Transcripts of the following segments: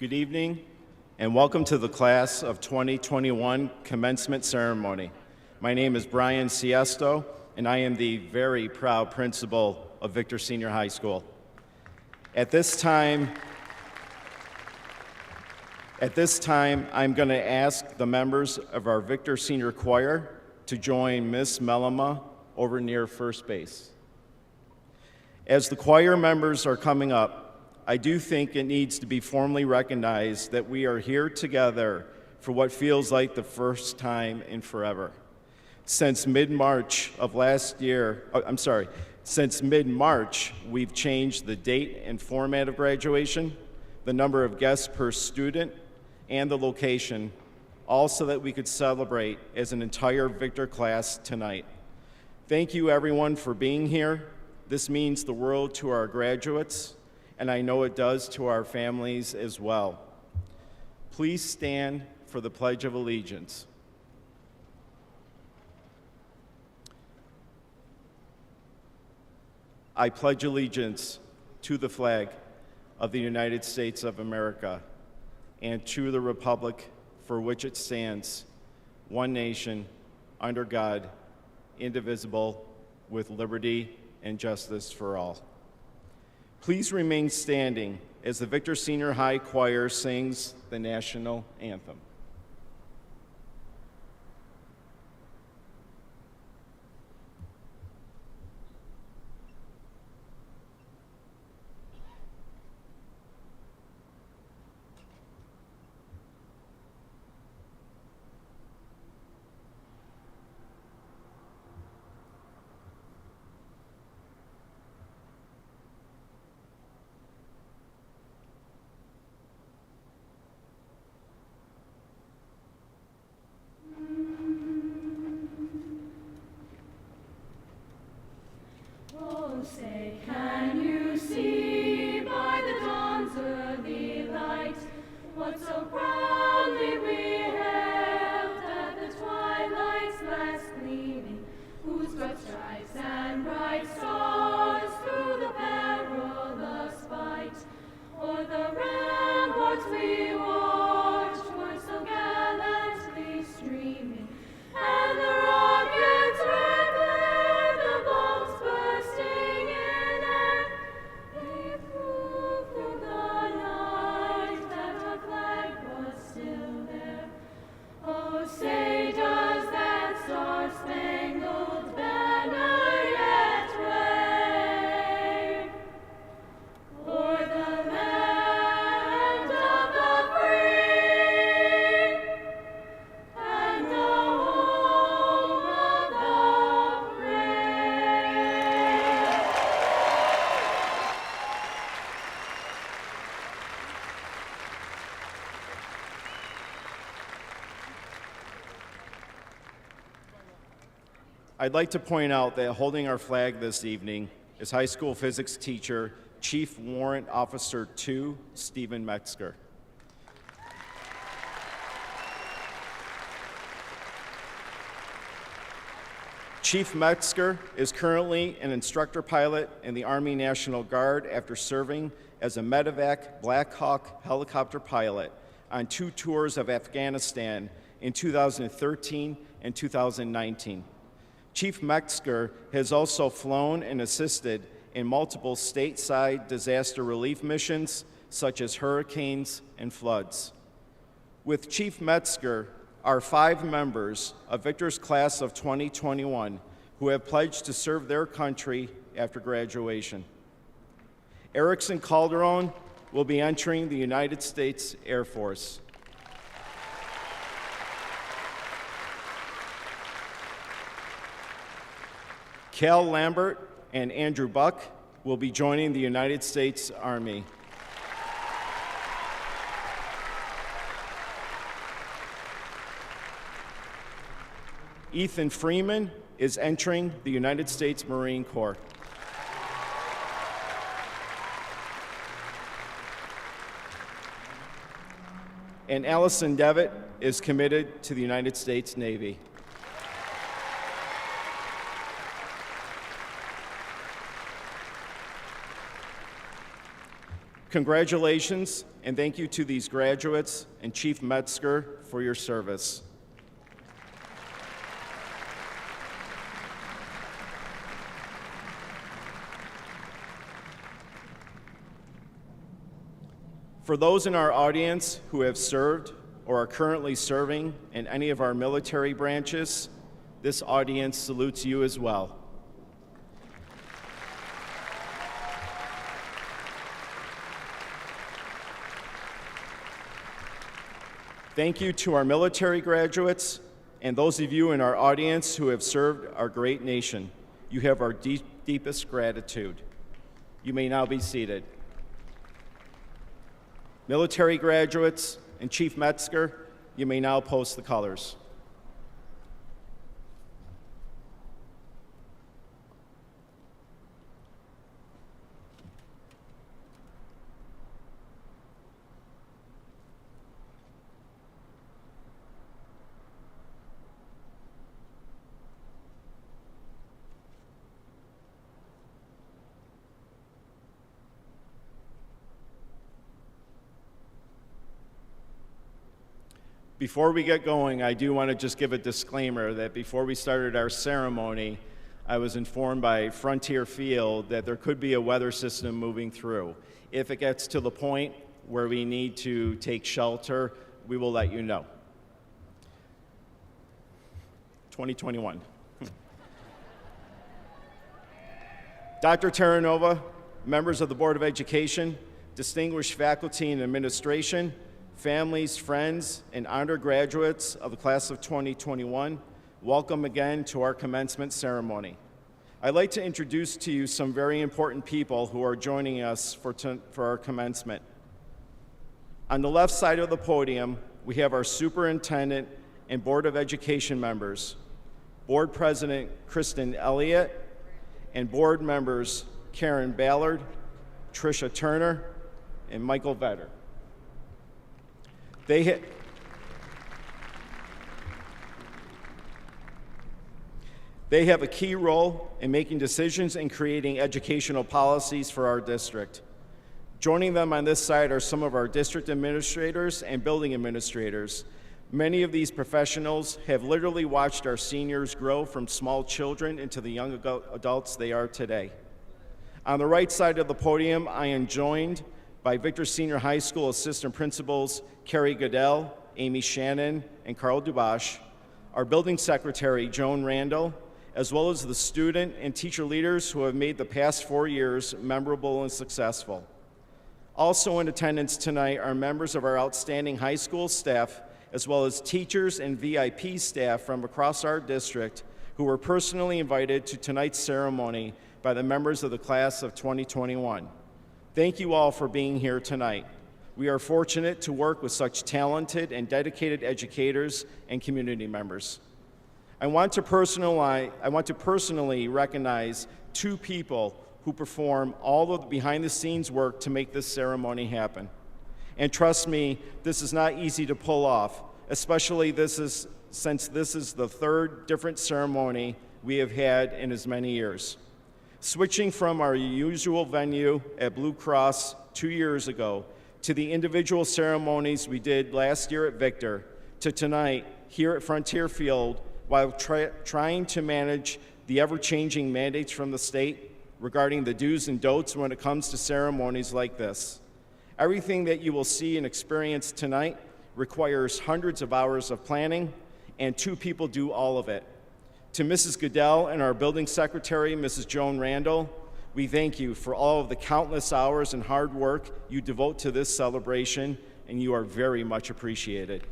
Good evening, and welcome to the Class of 2021 Commencement Ceremony. My name is Brian Siesto, and I am the very proud principal of Victor Senior High School. At this time, I'm going to ask the members of our Victor Senior Choir to join Miss Mellema over near first base. As the choir members are coming up, I do think it needs to be formally recognized that we are here together for what feels like the first time in forever. Since mid-March of last year, since mid-March, we've changed the date and format of graduation, the number of guests per student, and the location, all so that we could celebrate as an entire Victor class tonight. Thank you, everyone, for being here. This means the world to our graduates, and I know it does to our families as well. Please stand for the Pledge of Allegiance. I pledge allegiance to the flag of the United States of America and to the republic for which it stands, one nation, under God, indivisible, with liberty and justice for all. Please remain standing as the Victor Senior High Choir sings the national anthem. Say, can you see by the dawn's early light what so proudly we hailed at the twilight's last gleaming, whose broad stripes and bright stars through the perilous fight o'er the ramparts we watched were so gallantly streaming, and the rockets red glare, the bombs bursting in air, they proved through the night that our flag was still there. Oh, say does that star-spangled banner yet wave o'er the land of the free and the home of the brave? I'd like to point out that holding our flag this evening is high school physics teacher, Chief Warrant Officer 2, Stephen Metzger. Chief Metzger is currently an instructor pilot in the Army National Guard after serving as a medevac Black Hawk helicopter pilot on 2 tours of Afghanistan in 2013 and 2019. Chief Metzger has also flown and assisted in multiple stateside disaster relief missions, such as hurricanes and floods. With Chief Metzger are 5 members of Victor's class of 2021 who have pledged to serve their country after graduation. Erickson Calderon will be entering the United States Air Force. Cal Lambert and Andrew Buck will be joining the United States Army. Ethan Freeman is entering the United States Marine Corps. And Allison Devitt is committed to the United States Navy. Congratulations, and thank you to these graduates and Chief Metzger for your service. For those in our audience who have served or are currently serving in any of our military branches, this audience salutes you as well. Thank you to our military graduates, and those of you in our audience who have served our great nation. You have our deepest gratitude. You may now be seated. Military graduates and Chief Metzger, you may now post the colors. Before we get going, I do want to just give a disclaimer that before we started our ceremony, I was informed by Frontier Field that there could be a weather system moving through. If it gets to the point where we need to take shelter, we will let you know. 2021. Dr. Terranova, members of the Board of Education, distinguished faculty and administration, families, friends, and honored graduates of the class of 2021, welcome again to our commencement ceremony. I'd like to introduce to you some very important people who are joining us for our commencement. On the left side of the podium, we have our Superintendent and Board of Education members, Board President Kristen Elliott, and Board members Karen Ballard, Tricia Turner, and Michael Vetter. They have a key role in making decisions and creating educational policies for our district. Joining them on this side are some of our district administrators and building administrators. Many of these professionals have literally watched our seniors grow from small children into the young adults they are today. On the right side of the podium, I am joined by Victor Senior High School Assistant Principals Carrie Goodell, Amy Shannon, and Carl Dubash, our Building Secretary Joan Randall, as well as the student and teacher leaders who have made the past 4 years memorable and successful. Also in attendance tonight are members of our outstanding high school staff, as well as teachers and VIP staff from across our district who were personally invited to tonight's ceremony by the members of the class of 2021. Thank you all for being here tonight. We are fortunate to work with such talented and dedicated educators and community members. I want to personally recognize 2 people who perform all of the behind-the-scenes work to make this ceremony happen. And trust me, this is not easy to pull off, especially since this is the 3rd different ceremony we have had in as many years. Switching from our usual venue at Blue Cross 2 years ago to the individual ceremonies we did last year at Victor to tonight here at Frontier Field while trying to manage the ever-changing mandates from the state regarding the do's and don'ts when it comes to ceremonies like this. Everything that you will see and experience tonight requires hundreds of hours of planning, and 2 people do all of it. To Mrs. Goodell and our building secretary, Mrs. Joan Randall, we thank you for all of the countless hours and hard work you devote to this celebration, and you are very much appreciated.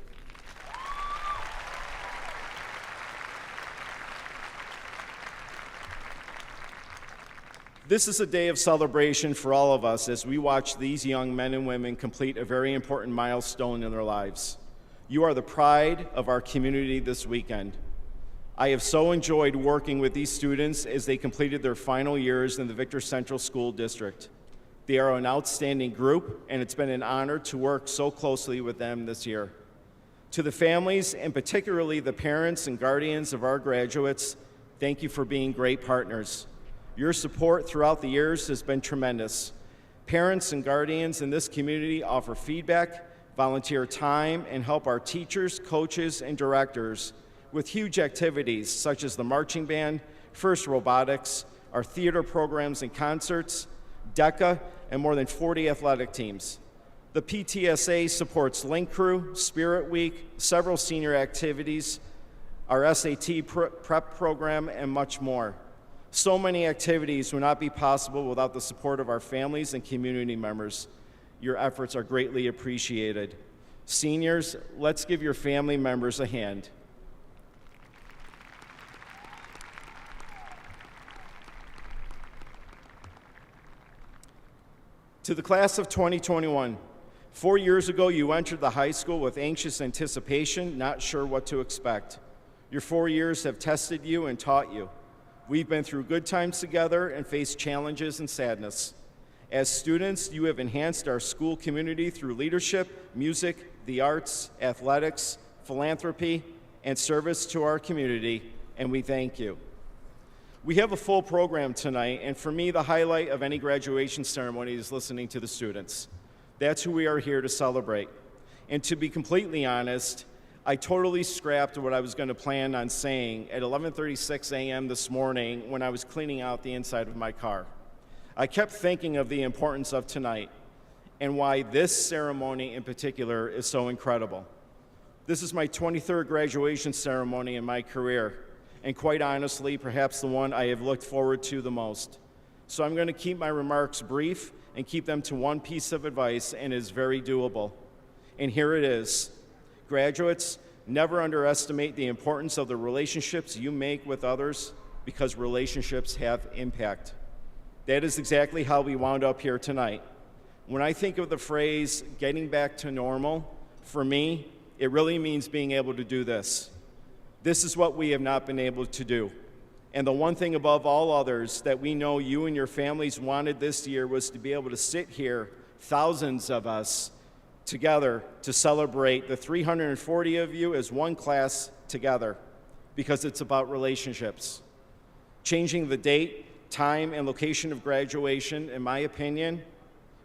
This is a day of celebration for all of us as we watch these young men and women complete a very important milestone in their lives. You are the pride of our community this weekend. I have so enjoyed working with these students as they completed their final years in the Victor Central School District. They are an outstanding group, and it's been an honor to work so closely with them this year. To the families, and particularly the parents and guardians of our graduates, thank you for being great partners. Your support throughout the years has been tremendous. Parents and guardians in this community offer feedback, volunteer time, and help our teachers, coaches, and directors with huge activities such as the marching band, FIRST Robotics, our theater programs and concerts, DECA, and more than 40 athletic teams. The PTSA supports Link Crew, Spirit Week, several senior activities, our SAT prep program, and much more. So many activities would not be possible without the support of our families and community members. Your efforts are greatly appreciated. Seniors, let's give your family members a hand. To the class of 2021, 4 years ago you entered the high school with anxious anticipation, not sure what to expect. Your 4 years have tested you and taught you. We've been through good times together and faced challenges and sadness. As students, you have enhanced our school community through leadership, music, the arts, athletics, philanthropy, and service to our community, and we thank you. We have a full program tonight, and for me, the highlight of any graduation ceremony is listening to the students. That's who we are here to celebrate. And to be completely honest, I totally scrapped what I was going to plan on saying at 11:36 a.m. this morning when I was cleaning out the inside of my car. I kept thinking of the importance of tonight and why this ceremony in particular is so incredible. This is my 23rd graduation ceremony in my career, and quite honestly, perhaps the one I have looked forward to the most. So I'm going to keep my remarks brief and keep them to one piece of advice, and it is very doable. And here it is. Graduates, never underestimate the importance of the relationships you make with others, because relationships have impact. That is exactly how we wound up here tonight. When I think of the phrase getting back to normal, for me, it really means being able to do this. This is what we have not been able to do. And the one thing above all others that we know you and your families wanted this year was to be able to sit here, thousands of us, together to celebrate the 340 of you as one class together, because it's about relationships. Changing the date, time, and location of graduation, in my opinion,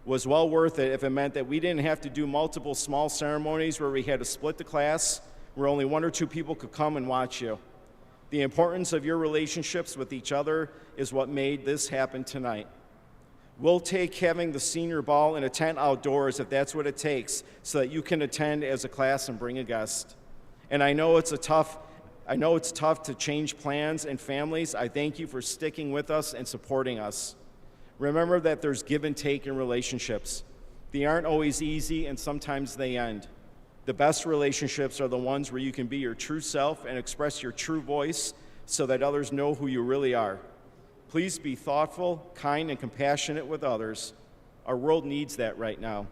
was well worth it if it meant that we didn't have to do multiple small ceremonies where we had to split the class, where only 1 or 2 people could come and watch you. The importance of your relationships with each other is what made this happen tonight. We'll take having the senior ball in a tent outdoors if that's what it takes, so that you can attend as a class and bring a guest. And I know it's tough to change plans and families. I thank you for sticking with us and supporting us. Remember that there's give and take in relationships. They aren't always easy, and sometimes they end. The best relationships are the ones where you can be your true self and express your true voice so that others know who you really are. Please be thoughtful, kind, and compassionate with others. Our world needs that right now.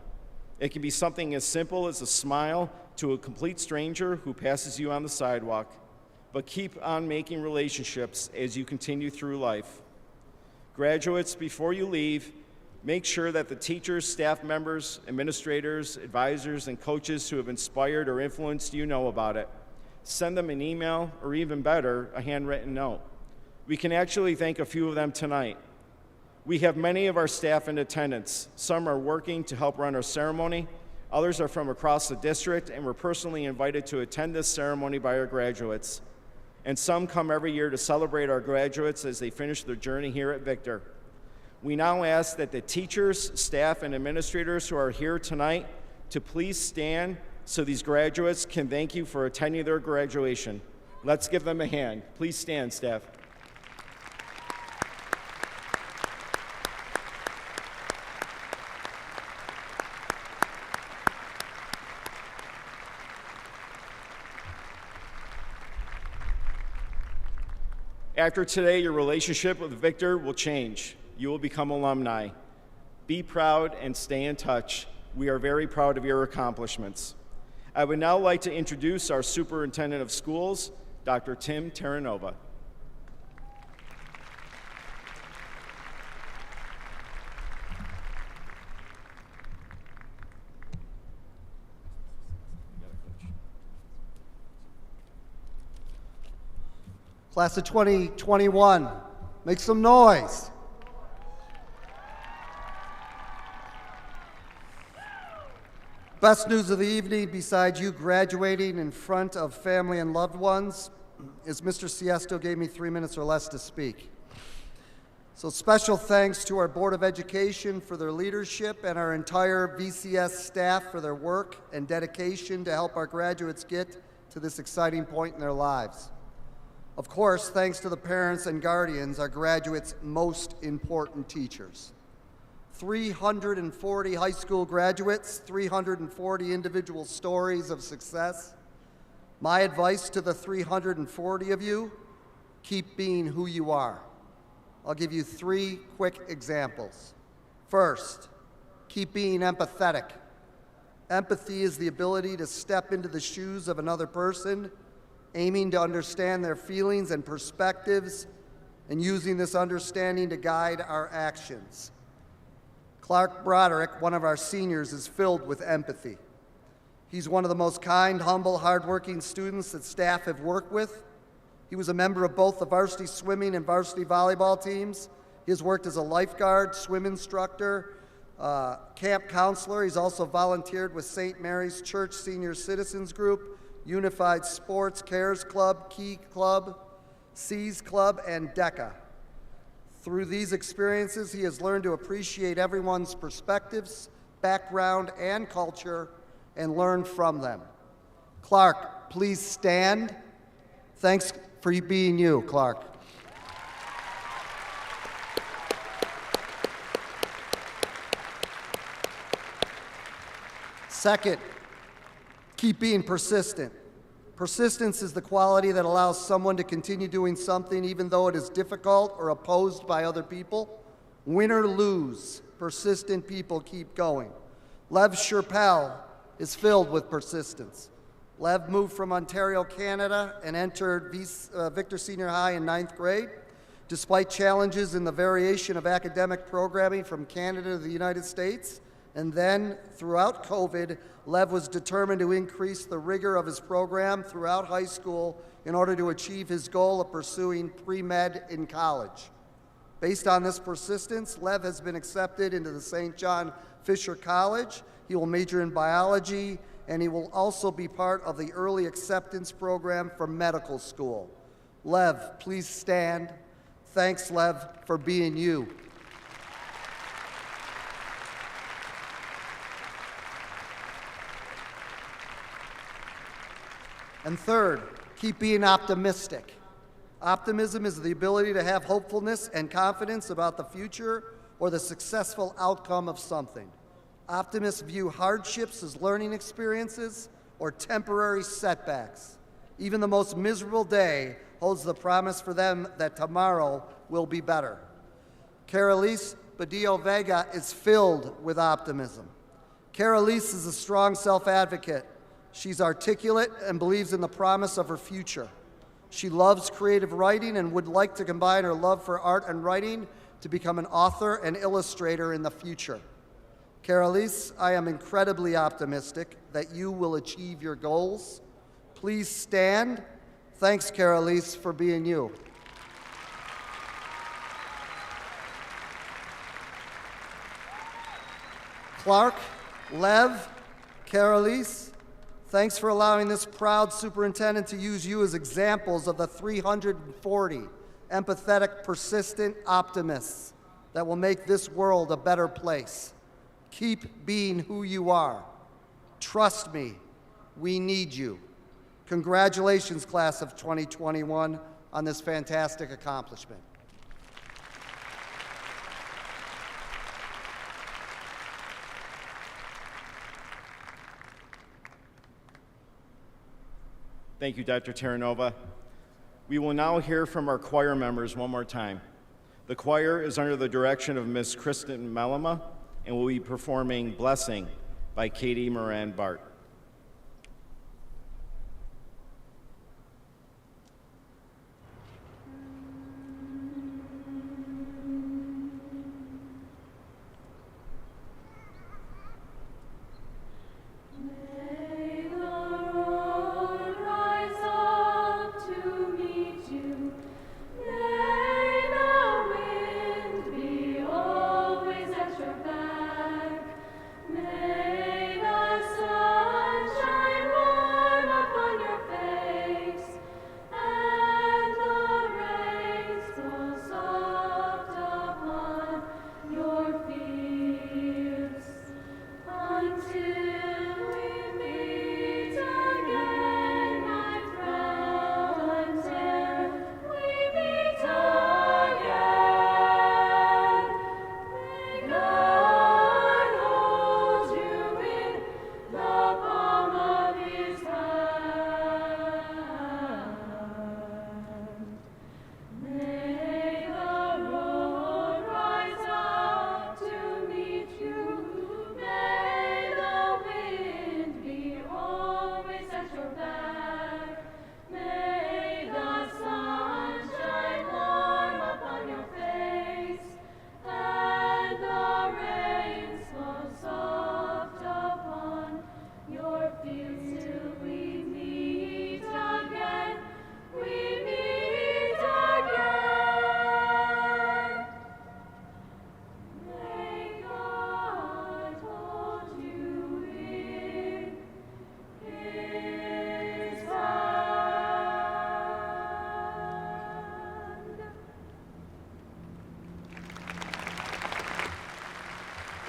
It can be something as simple as a smile to a complete stranger who passes you on the sidewalk. But keep on making relationships as you continue through life. Graduates, before you leave, make sure that the teachers, staff members, administrators, advisors, and coaches who have inspired or influenced you know about it. Send them an email, or even better, a handwritten note. We can actually thank a few of them tonight. We have many of our staff in attendance. Some are working to help run our ceremony. Others are from across the district and were personally invited to attend this ceremony by our graduates. And some come every year to celebrate our graduates as they finish their journey here at Victor. We now ask that the teachers, staff, and administrators who are here tonight to please stand so these graduates can thank you for attending their graduation. Let's give them a hand. Please stand, staff. After today, your relationship with Victor will change. You will become alumni. Be proud and stay in touch. We are very proud of your accomplishments. I would now like to introduce our Superintendent of Schools, Dr. Tim Terranova. Class of 2021, make some noise. Best news of the evening, besides you graduating in front of family and loved ones, is Mr. Siesto gave me 3 minutes or less to speak. So special thanks to our Board of Education for their leadership and our entire VCS staff for their work and dedication to help our graduates get to this exciting point in their lives. Of course, thanks to the parents and guardians, our graduates' most important teachers. 340 high school graduates, 340 individual stories of success. My advice to the 340 of you, keep being who you are. I'll give you 3 quick examples. First, Keep being empathetic. Empathy is the ability to step into the shoes of another person, aiming to understand their feelings and perspectives, and using this understanding to guide our actions. Clark Broderick, one of our seniors, is filled with empathy. He's one of the most kind, humble, hardworking students that staff have worked with. He was a member of both the varsity swimming and varsity volleyball teams. He has worked as a lifeguard, swim instructor, camp counselor. He's also volunteered with St. Mary's Church Senior Citizens Group, Unified Sports Cares Club, Key Club, C's Club, and DECA. Through these experiences, he has learned to appreciate everyone's perspectives, background, and culture, and learn from them. Clark, please stand. Thanks for being you, Clark. Second, keep being persistent. Persistence is the quality that allows someone to continue doing something even though it is difficult or opposed by other people. Win or lose, persistent people keep going. Lev Sherpel is filled with persistence. Lev moved from Ontario, Canada, and entered Victor Senior High in 9th grade. Despite challenges in the variation of academic programming from Canada to the United States, and then throughout COVID, Lev was determined to increase the rigor of his program throughout high school in order to achieve his goal of pursuing pre-med in college. Based on this persistence, Lev has been accepted into the St. John Fisher College. He will major in biology, and he will also be part of the early acceptance program for medical school. Lev, please stand. Thanks, Lev, for being you. And third, keep being optimistic. Optimism is the ability to have hopefulness and confidence about the future or the successful outcome of something. Optimists view hardships as learning experiences or temporary setbacks. Even the most miserable day holds the promise for them that tomorrow will be better. Carolise Badillo Vega is filled with optimism. Carolise is a strong self-advocate. She's articulate and believes in the promise of her future. She loves creative writing and would like to combine her love for art and writing to become an author and illustrator in the future. Carolise, I am incredibly optimistic that you will achieve your goals. Please stand. Thanks, Carolise, for being you. Clark, Lev, Carolise, thanks for allowing this proud superintendent to use you as examples of the 340 empathetic, persistent optimists that will make this world a better place. Keep being who you are. Trust me, we need you. Congratulations, class of 2021, on this fantastic accomplishment. Thank you, Dr. Terranova. We will now hear from our choir members one more time. The choir is under the direction of Ms. Kristen Mellema and will be performing Blessing by Katie Moran Bart. May the sun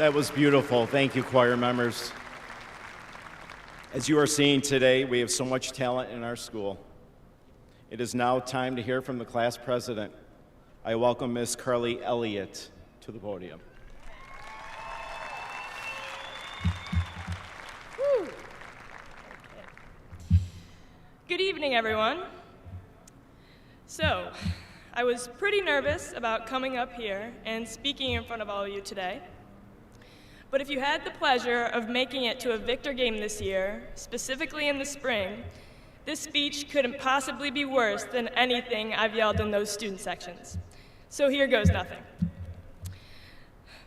That was beautiful. Thank you, choir members. As you are seeing today, we have so much talent in our school. It is now time to hear from the class president. I welcome Ms. Carly Elliott to the podium. Good evening, everyone. So, I was pretty nervous about coming up here and speaking in front of all of you today. But if you had the pleasure of making it to a Victor game this year, specifically in the spring, this speech couldn't possibly be worse than anything I've yelled in those student sections. So here goes nothing.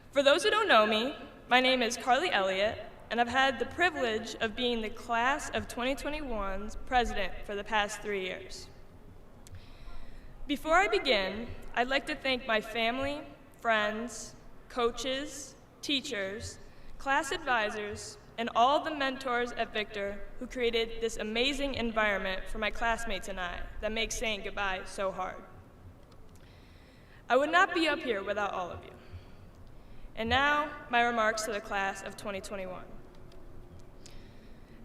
For those who don't know me, my name is Carly Elliott, and I've had the privilege of being the class of 2021's president for the past 3 years. Before I begin, I'd like to thank my family, friends, coaches, teachers, class advisors, and all the mentors at Victor who created this amazing environment for my classmates and I that makes saying goodbye so hard. I would not be up here without all of you. And now, my remarks to the class of 2021.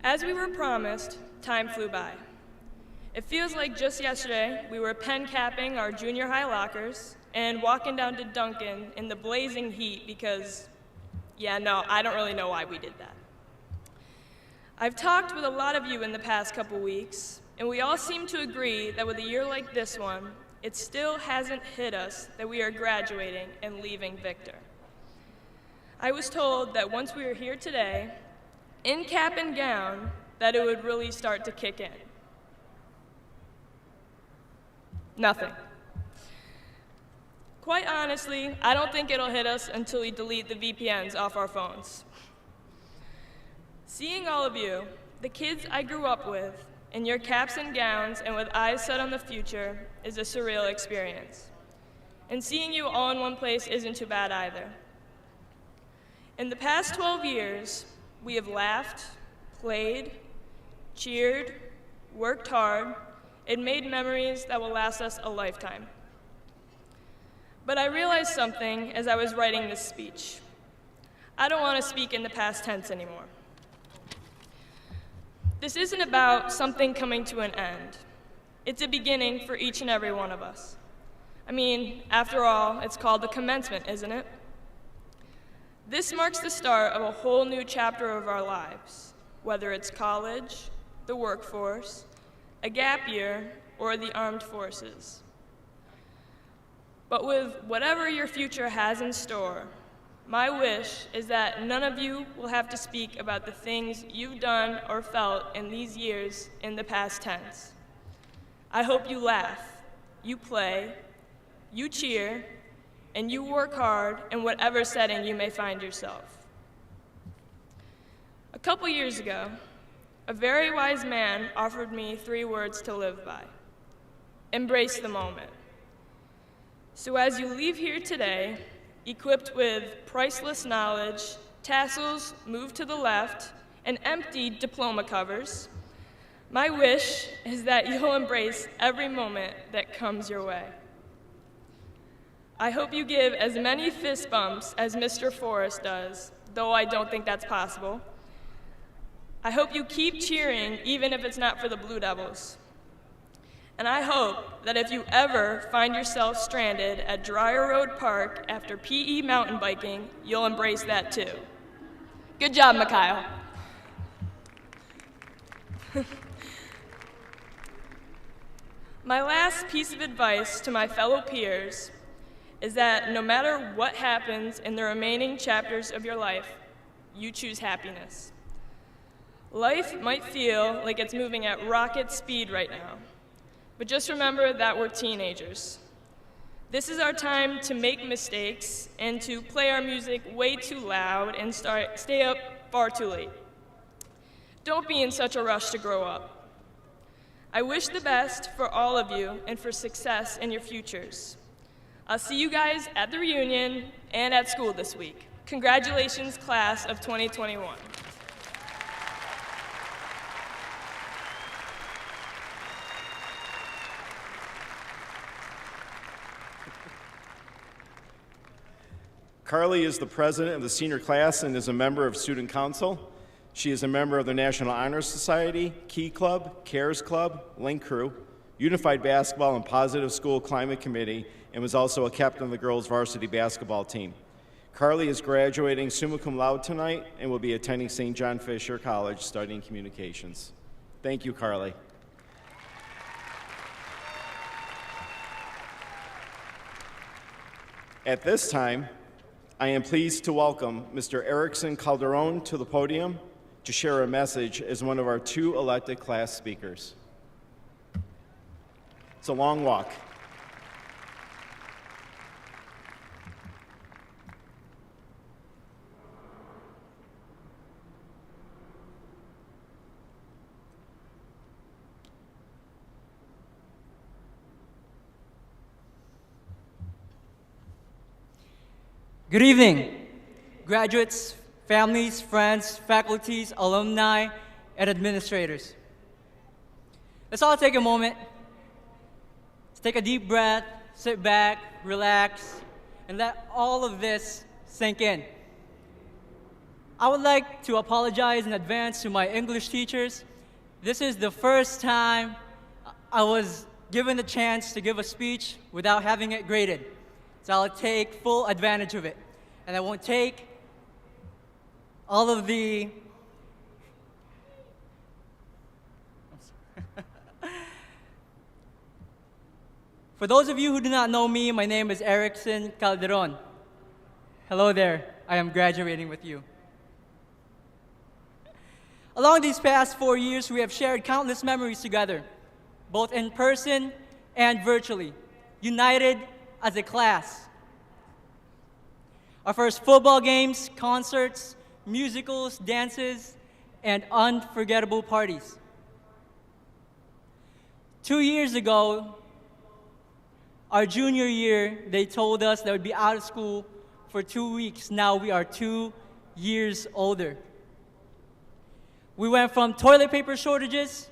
As we were promised, time flew by. It feels like just yesterday we were pen capping our junior high lockers and walking down to Duncan in the blazing heat because, I don't really know why we did that. I've talked with a lot of you in the past couple weeks, and we all seem to agree that with a year like this one, it still hasn't hit us that we are graduating and leaving Victor. I was told that once we were here today, in cap and gown, that it would really start to kick in. Nothing. Quite honestly, I don't think it'll hit us until we delete the VPNs off our phones. Seeing all of you, the kids I grew up with, in your caps and gowns and with eyes set on the future is a surreal experience. And seeing you all in one place isn't too bad either. In the past 12 years, we have laughed, played, cheered, worked hard, and made memories that will last us a lifetime. But I realized something as I was writing this speech. I don't want to speak in the past tense anymore. This isn't about something coming to an end. It's a beginning for each and every one of us. I mean, after all, it's called the commencement, isn't it? This marks the start of a whole new chapter of our lives, whether it's college, the workforce, a gap year, or the armed forces. But with whatever your future has in store, my wish is that none of you will have to speak about the things you've done or felt in these years in the past tense. I hope you laugh, you play, you cheer, and you work hard in whatever setting you may find yourself. A couple years ago, a very wise man offered me 3 words to live by. Embrace the moment. So as you leave here today, equipped with priceless knowledge, tassels moved to the left, and empty diploma covers, my wish is that you'll embrace every moment that comes your way. I hope you give as many fist bumps as Mr. Forrest does, though I don't think that's possible. I hope you keep cheering even if it's not for the Blue Devils. And I hope that if you ever find yourself stranded at Dryer Road Park after PE mountain biking, you'll embrace that too. Good job, Mikhail. My last piece of advice to my fellow peers is that no matter what happens in the remaining chapters of your life, you choose happiness. Life might feel like it's moving at rocket speed right now, but just remember that we're teenagers. This is our time to make mistakes and to play our music way too loud and stay up far too late. Don't be in such a rush to grow up. I wish the best for all of you and for success in your futures. I'll see you guys at the reunion and at school this week. Congratulations, class of 2021. Carly is the president of the senior class and is a member of Student Council. She is a member of the National Honor Society, Key Club, CARES Club, Link Crew, Unified Basketball and Positive School Climate Committee, and was also a captain of the girls' varsity basketball team. Carly is graduating summa cum laude tonight and will be attending St. John Fisher College studying communications. Thank you, Carly. At this time, I am pleased to welcome Mr. Erickson Calderon to the podium to share a message as one of our 2 elected class speakers. It's a long walk. Good evening, graduates, families, friends, faculties, alumni, and administrators. Let's all take a moment. Let's take a deep breath, sit back, relax, and let all of this sink in. I would like to apologize in advance to my English teachers. This is the first time I was given the chance to give a speech without having it graded. So I'll take full advantage of it. And I won't take all of the For those of you who do not know me, my name is Erickson Calderon. Hello there, I am graduating with you. Along these past 4 years, we have shared countless memories together, both in person and virtually, united as a class. Our first football games, concerts, musicals, dances, and unforgettable parties. 2 years ago, our junior year, they told us that we'd be out of school for 2 weeks. Now we are 2 years older. We went from toilet paper shortages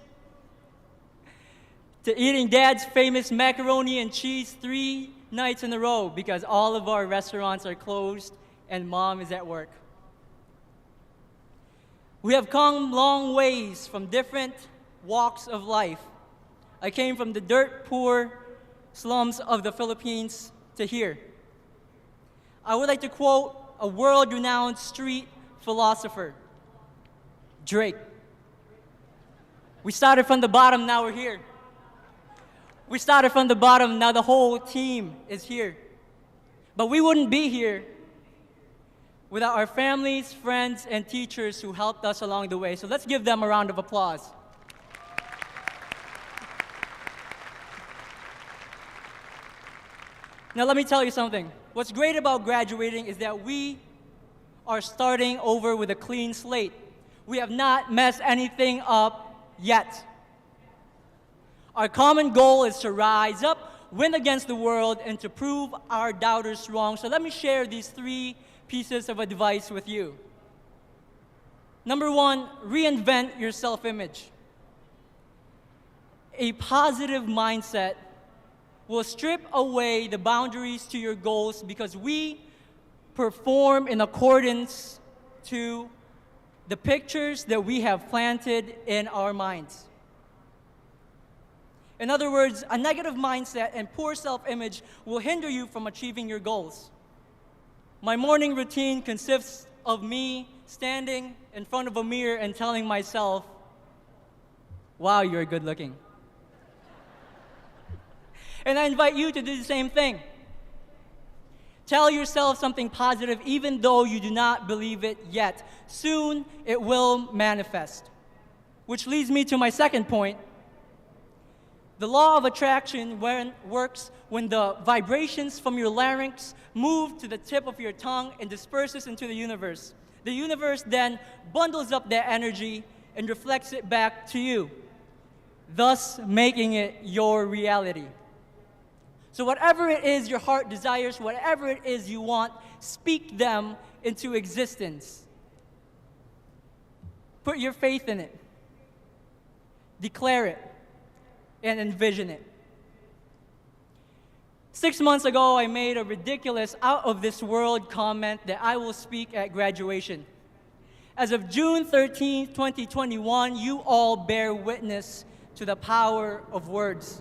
to eating Dad's famous macaroni and cheese 3 nights in a row because all of our restaurants are closed and Mom is at work. We have come long ways from different walks of life. I came from the dirt poor slums of the Philippines to here. I would like to quote a world-renowned street philosopher, Drake. We started from the bottom, now we're here. We started from the bottom, now the whole team is here. But we wouldn't be here without our families, friends, and teachers who helped us along the way. So let's give them a round of applause. Now let me tell you something. What's great about graduating is that we are starting over with a clean slate. We have not messed anything up yet. Our common goal is to rise up, win against the world, and to prove our doubters wrong. So let me share these 3 pieces of advice with you. Number 1, reinvent your self-image. A positive mindset will strip away the boundaries to your goals because we perform in accordance to the pictures that we have planted in our minds. In other words, a negative mindset and poor self-image will hinder you from achieving your goals. My morning routine consists of me standing in front of a mirror and telling myself, "Wow, you're good looking." And I invite you to do the same thing. Tell yourself something positive even though you do not believe it yet. Soon it will manifest. Which leads me to my second point. The law of attraction works when the vibrations from your larynx move to the tip of your tongue and disperses into the universe. The universe then bundles up that energy and reflects it back to you, thus making it your reality. So whatever it is your heart desires, whatever it is you want, speak them into existence. Put your faith in it. Declare it and envision it. 6 months ago, I made a ridiculous, out-of-this-world comment that I will speak at graduation. As of June 13, 2021, you all bear witness to the power of words.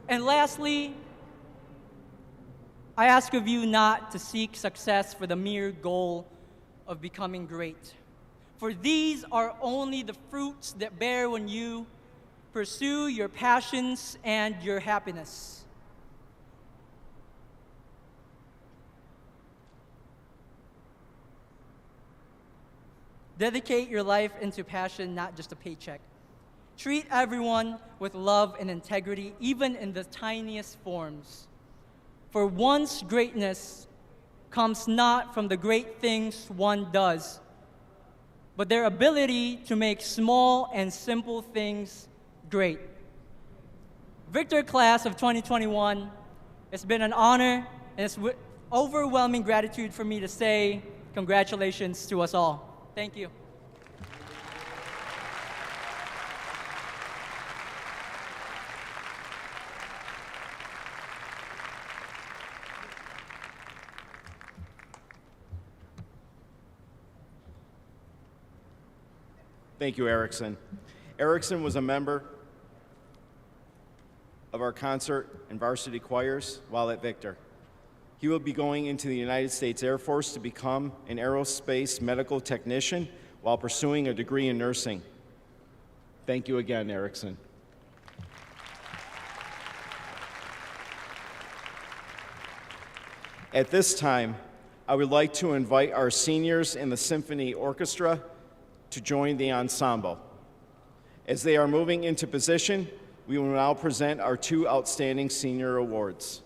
And lastly, I ask of you not to seek success for the mere goal of becoming great. For these are only the fruits that bear when you pursue your passions and your happiness. Dedicate your life into passion, not just a paycheck. Treat everyone with love and integrity, even in the tiniest forms. For one's greatness comes not from the great things one does, but their ability to make small and simple things great. Victor Class of 2021, it's been an honor, and it's with overwhelming gratitude for me to say congratulations to us all. Thank you. Thank you, Erickson. Erickson was a member of our concert and varsity choirs while at Victor. He will be going into the United States Air Force to become an aerospace medical technician while pursuing a degree in nursing. Thank you again, Erickson. At this time, I would like to invite our seniors in the Symphony Orchestra to join the ensemble. As they are moving into position, we will now present our two outstanding senior awards.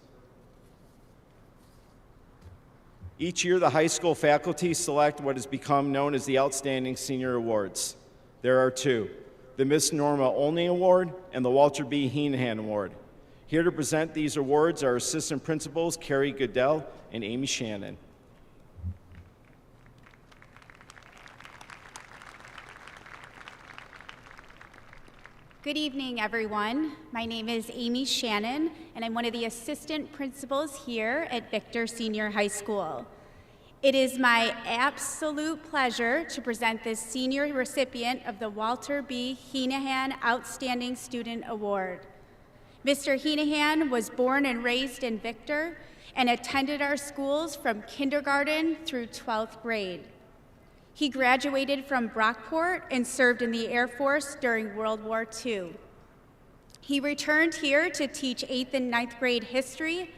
Each year, the high school faculty select what has become known as the Outstanding Senior Awards. There are two, the Miss Norma Olney Award and the Walter B. Heenan Award. Here to present these awards are Assistant Principals Carrie Goodell and Amy Shannon. Good evening, everyone. My name is Amy Shannon, and I'm one of the assistant principals here at Victor Senior High School. It is my absolute pleasure to present this senior recipient of the Walter B. Heenan Outstanding Student Award. Mr. Heenan was born and raised in Victor and attended our schools from kindergarten through 12th grade. He graduated from Brockport and served in the Air Force during World War II. He returned here to teach 8th and 9th grade history,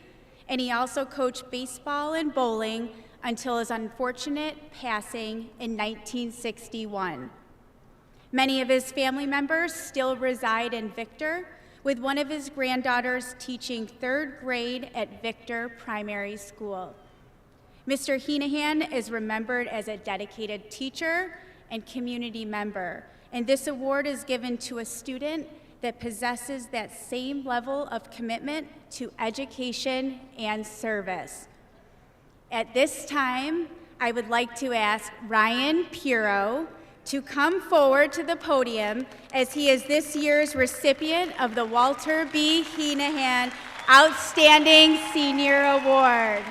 and he also coached baseball and bowling until his unfortunate passing in 1961. Many of his family members still reside in Victor, with one of his granddaughters teaching 3rd grade at Victor Primary School. Mr. Heenan is remembered as a dedicated teacher and community member, and this award is given to a student that possesses that same level of commitment to education and service. At this time, I would like to ask Ryan Puro to come forward to the podium as he is this year's recipient of the Walter B. Heenan Outstanding Senior Award.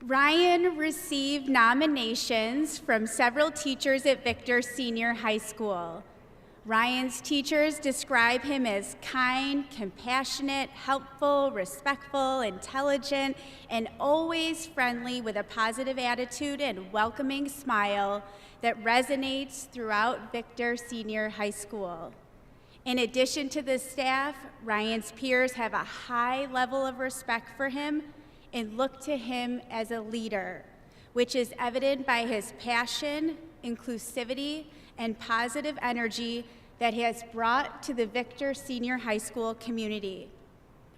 Ryan received nominations from several teachers at Victor Senior High School. Ryan's teachers describe him as kind, compassionate, helpful, respectful, intelligent, and always friendly with a positive attitude and welcoming smile that resonates throughout Victor Senior High School. In addition to the staff, Ryan's peers have a high level of respect for him and look to him as a leader, which is evident by his passion, inclusivity, and positive energy that he has brought to the Victor Senior High School community.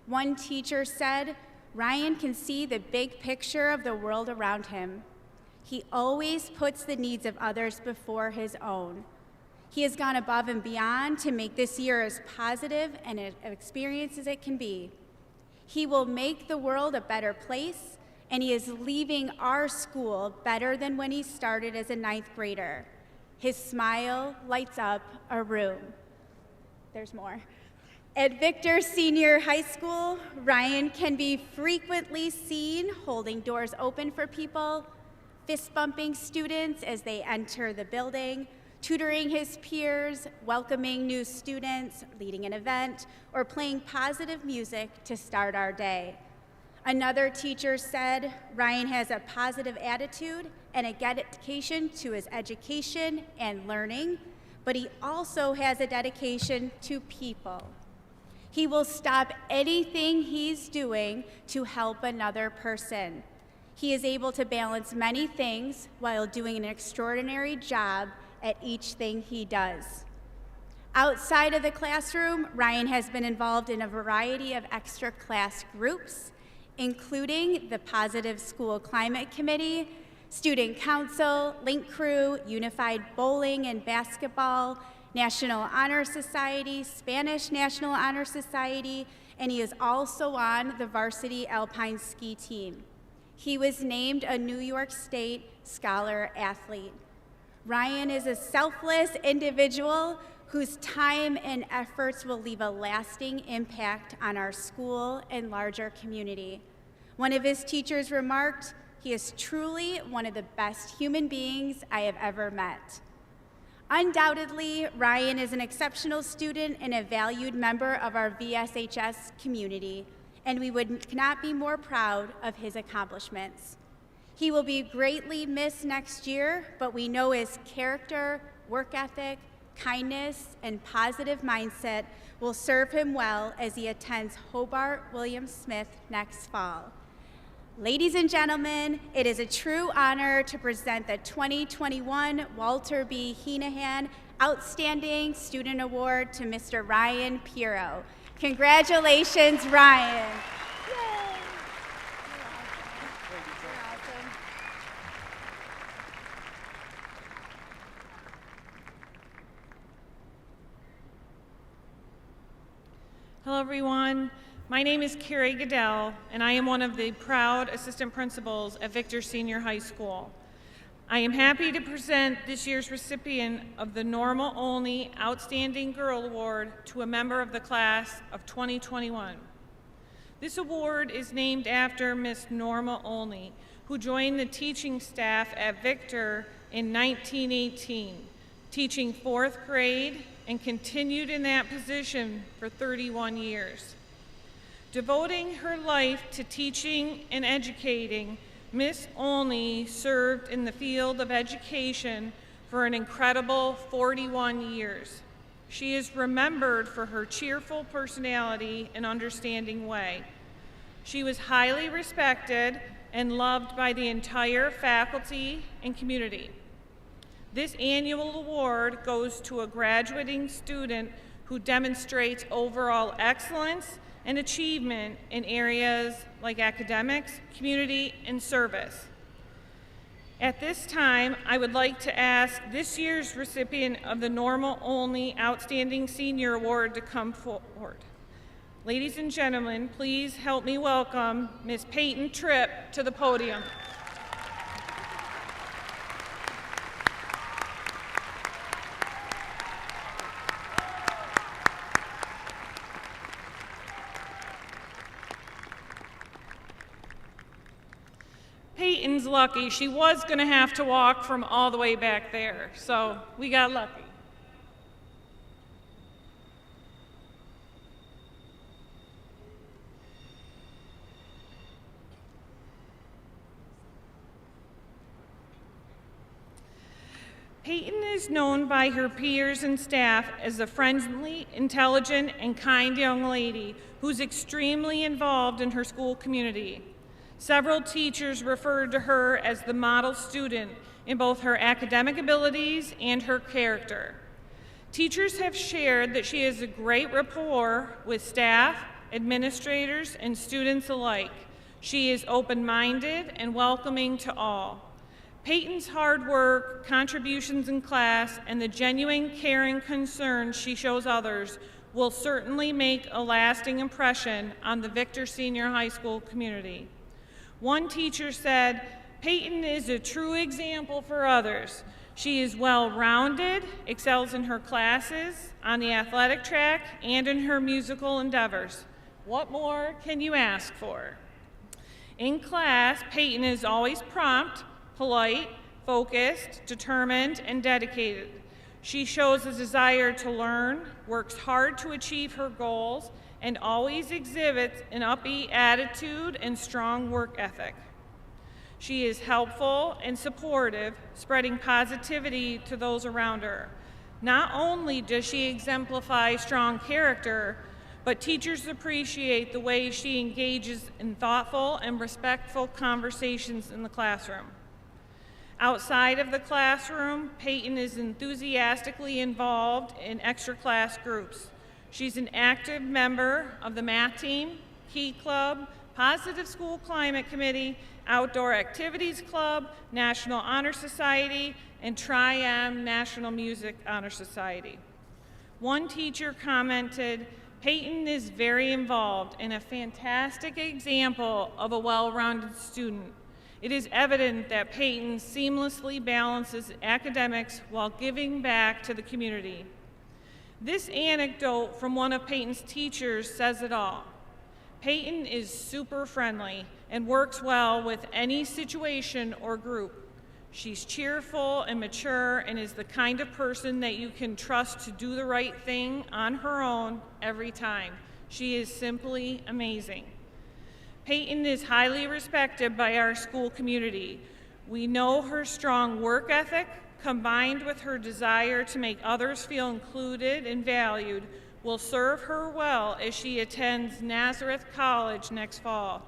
One teacher said, "Ryan can see the big picture of the world around him. He always puts the needs of others before his own. He has gone above and beyond to make this year as positive and an experience as it can be. He will make the world a better place, and he is leaving our school better than when he started as a 9th grader. His smile lights up a room. There's more. At Victor Senior High School, Ryan can be frequently seen holding doors open for people, fist bumping students as they enter the building, tutoring his peers, welcoming new students, leading an event, or playing positive music to start our day. Another teacher said Ryan has a positive attitude and a dedication to his education and learning, but he also has a dedication to people. He will stop anything he's doing to help another person. He is able to balance many things while doing an extraordinary job at each thing he does. Outside of the classroom, Ryan has been involved in a variety of extra class groups, including the Positive School Climate Committee, Student Council, Link Crew, Unified Bowling and Basketball, National Honor Society, Spanish National Honor Society, and he is also on the varsity alpine ski team. He was named a New York State Scholar Athlete. Ryan is a selfless individual whose time and efforts will leave a lasting impact on our school and larger community. One of his teachers remarked, "He is truly one of the best human beings I have ever met." Undoubtedly, Ryan is an exceptional student and a valued member of our VSHS community, and we would not be more proud of his accomplishments. He will be greatly missed next year, but we know his character, work ethic, kindness, and positive mindset will serve him well as he attends Hobart William Smith next fall. Ladies and gentlemen, it is a true honor to present the 2021 Walter B. Heenahan Outstanding Student Award to Mr. Ryan Piro. Congratulations, Ryan. Hello, everyone. My name is Carrie Goodell, and I am one of the proud assistant principals at Victor Senior High School. I am happy to present this year's recipient of the Norma Only Outstanding Girl Award to a member of the class of 2021. This award is named after Miss Norma Only, who joined the teaching staff at Victor in 1918, teaching 4th grade and continued in that position for 31 years. Devoting her life to teaching and educating, Miss Only served in the field of education for an incredible 41 years. She is remembered for her cheerful personality and understanding way. She was highly respected and loved by the entire faculty and community. This annual award goes to a graduating student who demonstrates overall excellence and achievement in areas like academics, community, and service. At this time, I would like to ask this year's recipient of the Norma Only Outstanding Senior Award to come forward. Ladies and gentlemen, please help me welcome Ms. Peyton Tripp to the podium. Peyton's lucky. She was going to have to walk from all the way back there, so we got lucky. Peyton is known by her peers and staff as a friendly, intelligent, and kind young lady who's extremely involved in her school community. Several teachers referred to her as the model student in both her academic abilities and her character. Teachers have shared that she has a great rapport with staff, administrators, and students alike. She is open-minded and welcoming to all. Peyton's hard work, contributions in class, and the genuine care and concern she shows others will certainly make a lasting impression on the Victor Senior High School community. One teacher said, "Peyton is a true example for others. She is well-rounded, excels in her classes, on the athletic track, and in her musical endeavors. What more can you ask for?" In class, Peyton is always prompt, polite, focused, determined, and dedicated. She shows a desire to learn, works hard to achieve her goals, and always exhibits an upbeat attitude and strong work ethic. She is helpful and supportive, spreading positivity to those around her. Not only does she exemplify strong character, but teachers appreciate the way she engages in thoughtful and respectful conversations in the classroom. Outside of the classroom, Peyton is enthusiastically involved in extra class groups. She's an active member of the math team, Key Club, Positive School Climate Committee, Outdoor Activities Club, National Honor Society, and Tri-M National Music Honor Society. One teacher commented, "Peyton is very involved and a fantastic example of a well-rounded student. It is evident that Peyton seamlessly balances academics while giving back to the community." This anecdote from one of Peyton's teachers says it all. Peyton is super friendly and works well with any situation or group. She's cheerful and mature and is the kind of person that you can trust to do the right thing on her own every time. She is simply amazing. Peyton is highly respected by our school community. We know her strong work ethic, combined with her desire to make others feel included and valued, will serve her well as she attends Nazareth College next fall.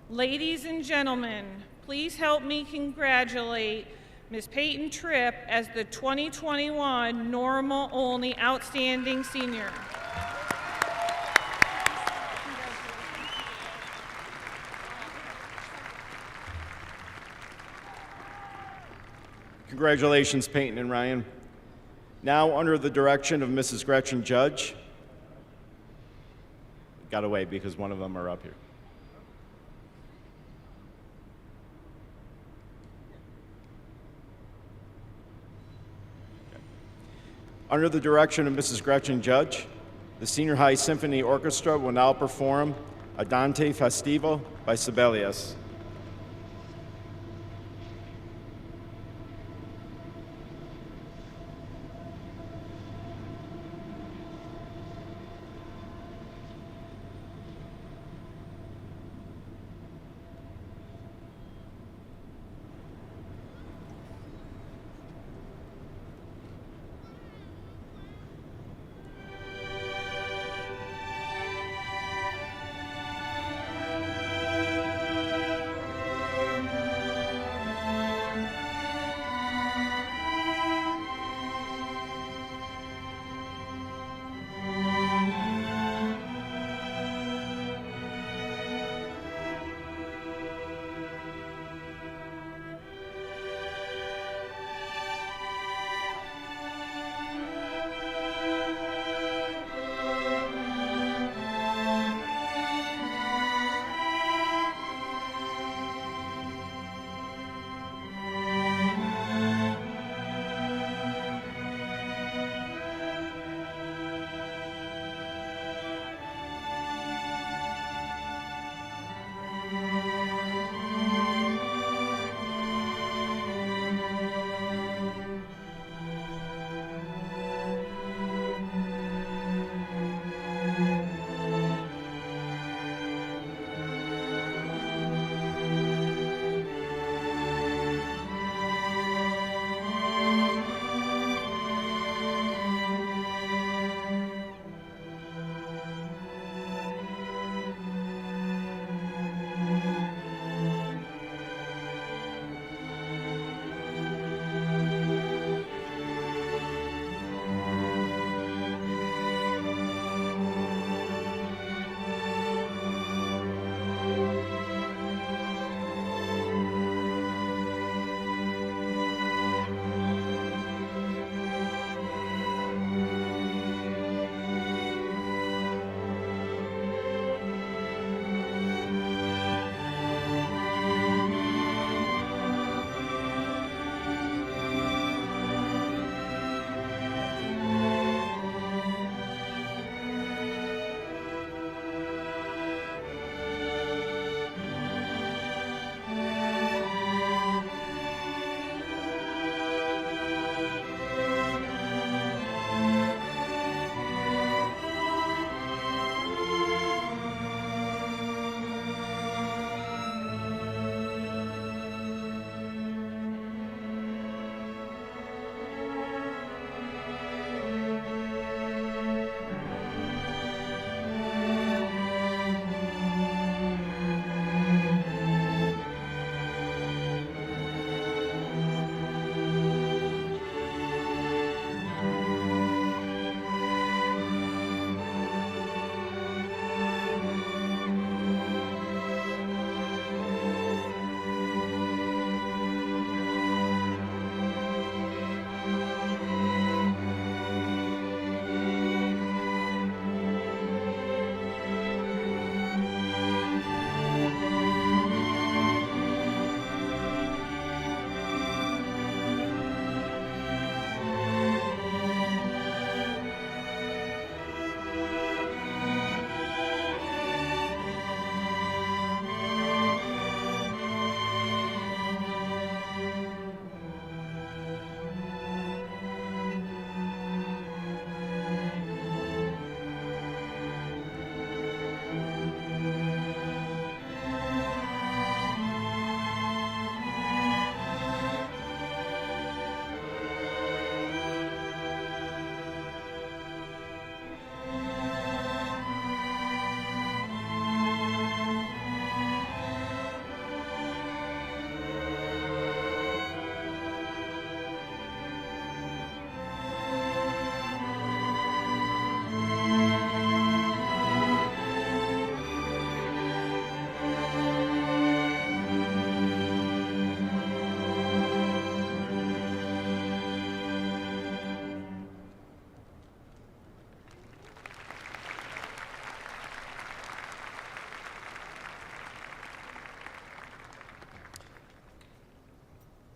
Ladies and gentlemen, please help me congratulate Ms. Peyton Tripp as the 2021 Normal Only Outstanding Senior. Congratulations, Peyton and Ryan. Now, under the direction of Mrs. Gretchen Judge, got away because one of them are up here. Under the direction of Mrs. Gretchen Judge, the Senior High Symphony Orchestra will now perform Andante Festivo by Sibelius.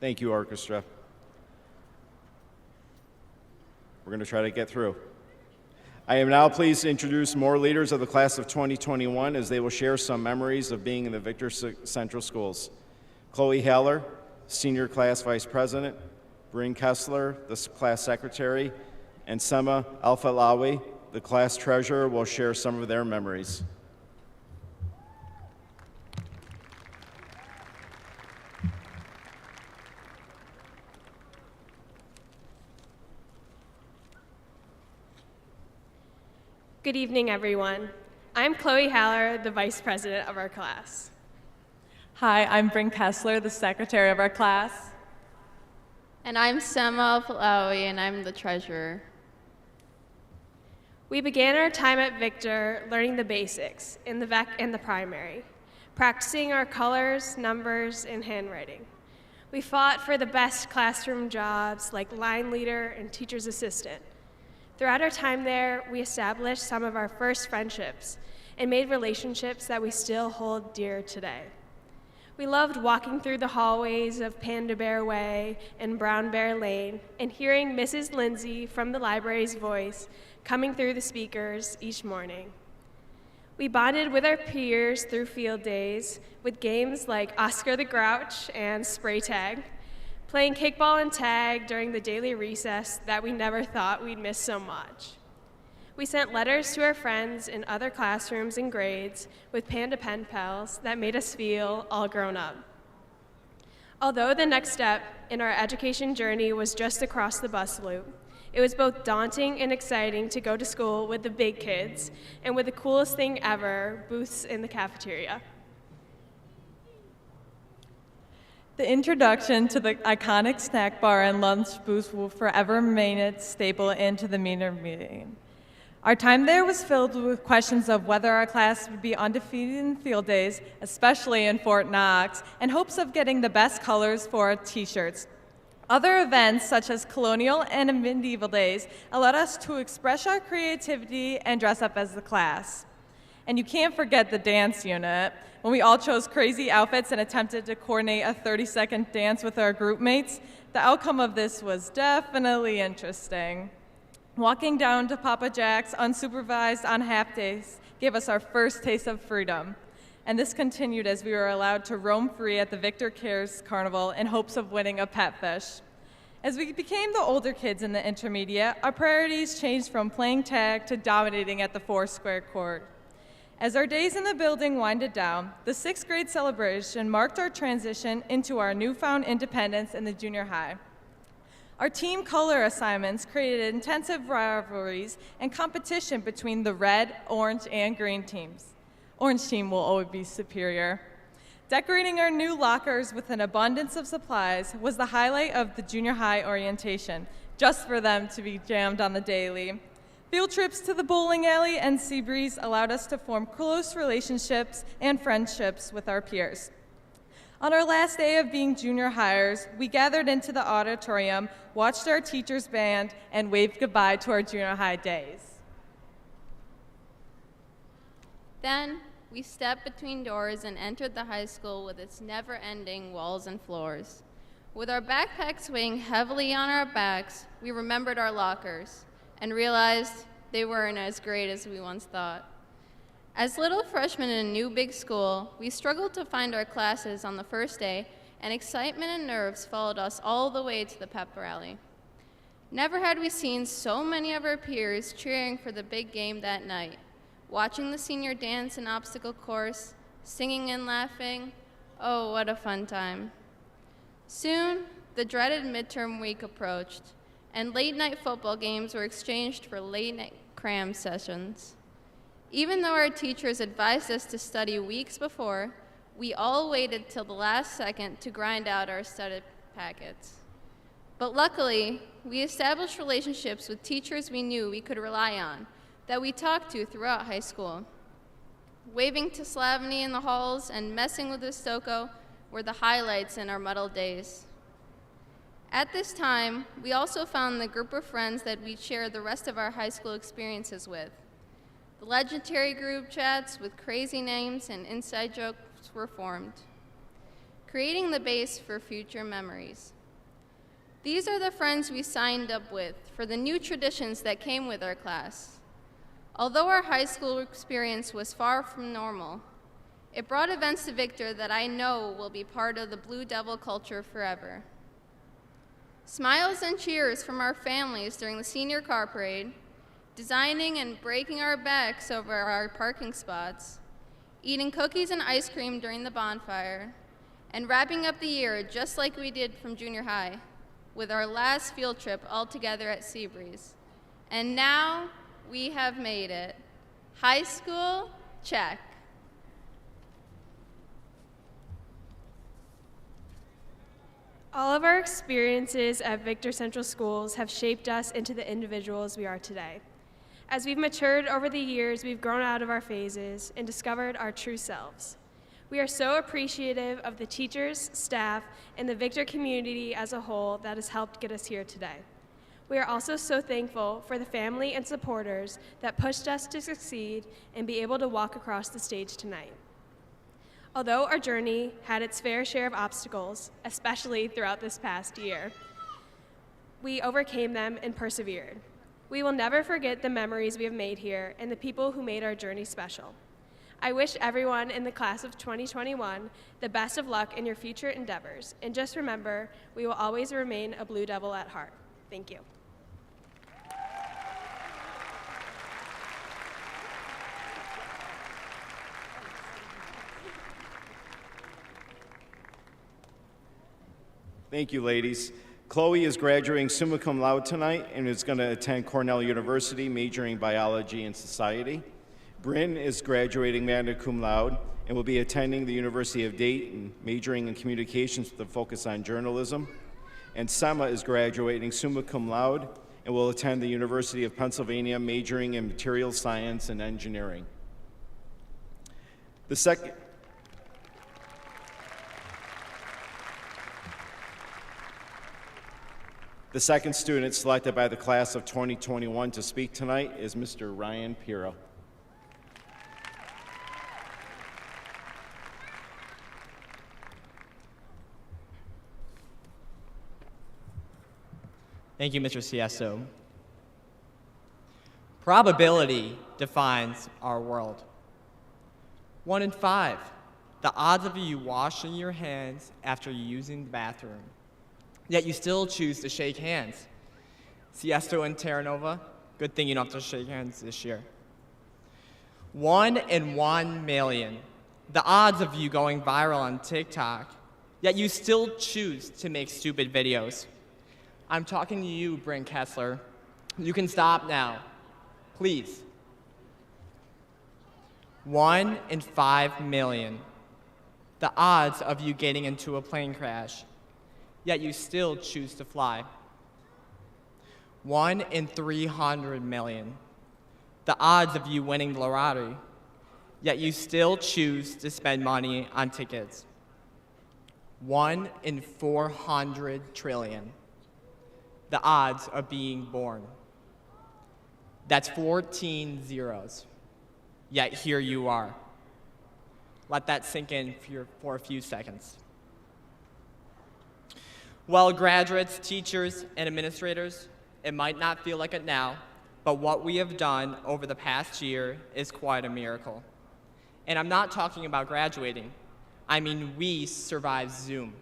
Thank you, Orchestra. We're going to try to get through. I am now pleased to introduce more leaders of the class of 2021 as they will share some memories of being in the Victor Central Schools. Chloe Haller, Senior Class Vice President, Bryn Kessler, the class secretary, and Sema Alfalawi, the class treasurer, will share some of their memories. Good evening, everyone. I'm Chloe Haller, the vice president of our class. Hi, I'm Bryn Kessler, the secretary of our class. And I'm Sema Alfalawi, and I'm the treasurer. We began our time at Victor learning the basics in the VEC and the primary, practicing our colors, numbers, and handwriting. We fought for the best classroom jobs like line leader and teacher's assistant. Throughout our time there, we established some of our first friendships and made relationships that we still hold dear today. We loved walking through the hallways of Panda Bear Way and Brown Bear Lane and hearing Mrs. Lindsay from the library's voice coming through the speakers each morning. We bonded with our peers through field days with games like Oscar the Grouch and Spray Tag, playing kickball and tag during the daily recess that we never thought we'd miss so much. We sent letters to our friends in other classrooms and grades with Panda pen pals that made us feel all grown up. Although the next step in our education journey was just across the bus loop, it was both daunting and exciting to go to school with the big kids and with the coolest thing ever, booths in the cafeteria. The introduction to the iconic snack bar and lunch booths will forever remain a staple into the meeting. Our time there was filled with questions of whether our class would be undefeated in field days, especially in Fort Knox, and hopes of getting the best colors for our t-shirts. Other events, such as colonial and medieval days, allowed us to express our creativity and dress up as the class. And you can't forget the dance unit, when we all chose crazy outfits and attempted to coordinate a 30-second dance with our group mates. The outcome of this was definitely interesting. Walking down to Papa Jack's unsupervised on half days gave us our first taste of freedom. And this continued as we were allowed to roam free at the Victor Cares Carnival in hopes of winning a pet fish. As we became the older kids in the intermediate, our priorities changed from playing tag to dominating at the four-square court. As our days in the building winded down, the 6th grade celebration marked our transition into our newfound independence in the junior high. Our team color assignments created intensive rivalries and competition between the red, orange, and green teams. Orange team will always be superior. Decorating our new lockers with an abundance of supplies was the highlight of the junior high orientation, just for them to be jammed on the daily. Field trips to the bowling alley and Seabreeze allowed us to form close relationships and friendships with our peers. On our last day of being junior hires, we gathered into the auditorium, watched our teacher's band, and waved goodbye to our junior high days. Then, we stepped between doors and entered the high school with its never-ending walls and floors. With our backpacks weighing heavily on our backs, we remembered our lockers and realized they weren't as great as we once thought. As little freshmen in a new big school, we struggled to find our classes on the first day, and excitement and nerves followed us all the way to the pep rally. Never had we seen so many of our peers cheering for the big game that night, watching the senior dance and obstacle course, singing and laughing. Oh, what a fun time. Soon, the dreaded midterm week approached, and late-night football games were exchanged for late-night cram sessions. Even though our teachers advised us to study weeks before, we all waited till the last second to grind out our study packets. But luckily, we established relationships with teachers we knew we could rely on, that we talked to throughout high school. Waving to Slavny in the halls and messing with Istoko were the highlights in our muddled days. At this time, we also found the group of friends that we'd share the rest of our high school experiences with. The legendary group chats with crazy names and inside jokes were formed. creating the base for future memories. These are the friends we signed up with for the new traditions that came with our class. Although our high school experience was far from normal, it brought events to Victor that I know will be part of the Blue Devil culture forever. Smiles and cheers from our families during the senior car parade, designing and breaking our backs over our parking spots, eating cookies and ice cream during the bonfire, and wrapping up the year just like we did from junior high with our last field trip all together at Seabreeze. And now we have made it. High school, check. All of our experiences at Victor Central Schools have shaped us into the individuals we are today. As we've matured over the years, we've grown out of our phases and discovered our true selves. We are so appreciative of the teachers, staff, and the Victor community as a whole that has helped get us here today. We are also so thankful for the family and supporters that pushed us to succeed and be able to walk across the stage tonight. Although our journey had its fair share of obstacles, especially throughout this past year, we overcame them and persevered. We will never forget the memories we have made here and the people who made our journey special. I wish everyone in the class of 2021 the best of luck in your future endeavors, and just remember, we will always remain a Blue Devil at heart. Thank you. Thank you, ladies. Chloe is graduating summa cum laude tonight and is going to attend Cornell University, majoring biology and society. Bryn is graduating magna cum laude and will be attending the University of Dayton, majoring in communications with a focus on journalism. And Sema is graduating summa cum laude and will attend the University of Pennsylvania, majoring in materials science and engineering. The second student selected by the class of 2021 to speak tonight is Mr. Ryan Piro. Thank you, Mr. Siesto. Probability defines our world. 1 in 5, the odds of you washing your hands after using the bathroom. Yet you still choose to shake hands. Siesto and Terranova, good thing you don't have to shake hands this year. 1 in 1 million, the odds of you going viral on TikTok, yet you still choose to make stupid videos. I'm talking to you, Bryn Kessler. You can stop now, please. 1 in 5 million, the odds of you getting into a plane crash, yet you still choose to fly. 1 in 300 million, the odds of you winning the lottery, yet you still choose to spend money on tickets. 1 in 400 trillion, the odds of being born. That's 14 zeros, yet here you are. Let that sink in for a few seconds. Well, graduates, teachers, and administrators, it might not feel like it now, but what we have done over the past year is quite a miracle. And I'm not talking about graduating. I mean, we survived Zoom.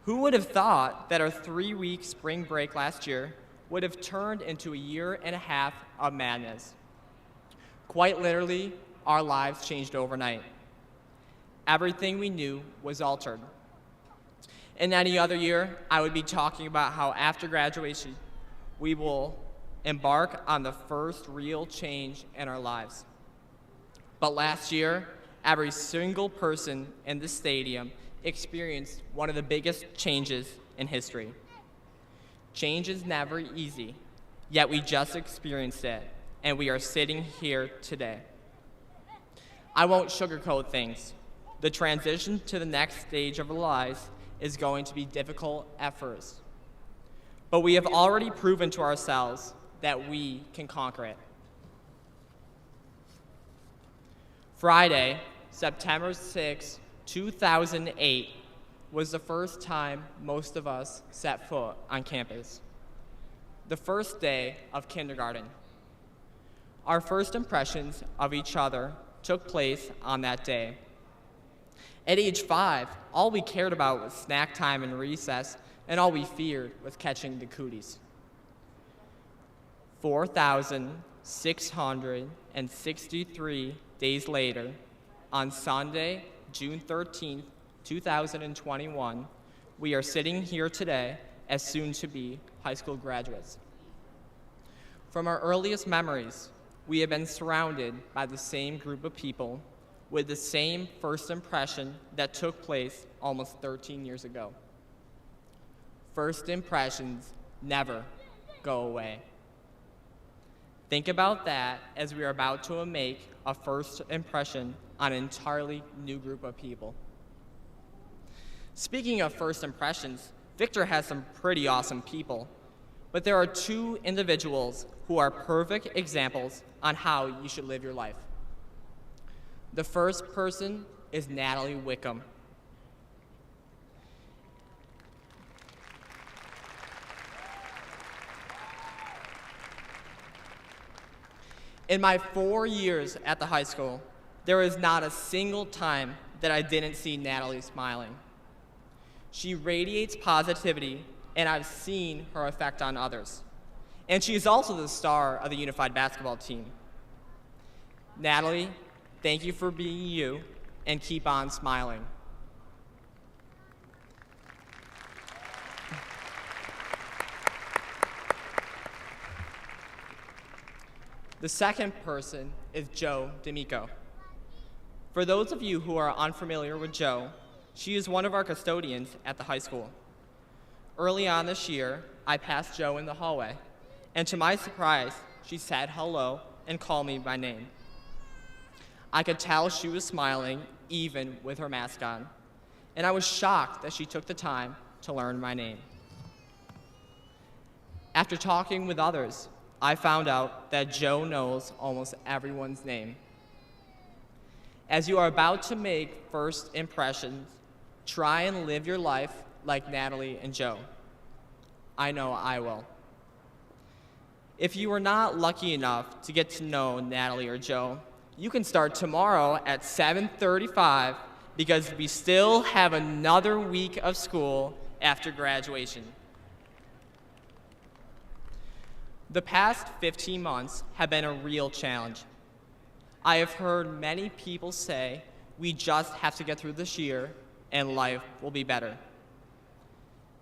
Who would have thought that our 3-week spring break last year would have turned into a year and a half of madness? Quite literally, our lives changed overnight. Everything we knew was altered. In any other year, I would be talking about how after graduation, we will embark on the first real change in our lives. But last year, every single person in the stadium experienced one of the biggest changes in history. Change is never easy, yet we just experienced it, and we are sitting here today. I won't sugarcoat things. The transition to the next stage of our lives is going to be difficult at first. But we have already proven to ourselves that we can conquer it. Friday, September 6th, 2008 was the first time most of us set foot on campus. The first day of kindergarten. Our first impressions of each other took place on that day. At age 5, all we cared about was snack time and recess, and all we feared was catching the cooties. 4,663 days later, on Sunday, June 13th, 2021, we are sitting here today as soon-to-be high school graduates. From our earliest memories, we have been surrounded by the same group of people with the same first impression that took place almost 13 years ago. First impressions never go away. Think about that as we are about to make a first impression on an entirely new group of people. Speaking of first impressions, Victor has some pretty awesome people, but there are 2 individuals who are perfect examples on how you should live your life. The first person is Natalie Wickham. In my 4 years at the high school, there is not a single time that I didn't see Natalie smiling. She radiates positivity, and I've seen her effect on others. And she is also the star of the unified basketball team. Natalie, thank you for being you, and keep on smiling. The second person is Jo D'Amico. For those of you who are unfamiliar with Jo, she is one of our custodians at the high school. Early on this year, I passed Jo in the hallway, and to my surprise, she said hello and called me by name. I could tell she was smiling even with her mask on, and I was shocked that she took the time to learn my name. After talking with others, I found out that Jo knows almost everyone's name. As you are about to make first impressions, try and live your life like Natalie and Jo. I know I will. If you are not lucky enough to get to know Natalie or Jo, you can start tomorrow at 7:35 because we still have another week of school after graduation. The past 15 months have been a real challenge. I have heard many people say we just have to get through this year and life will be better.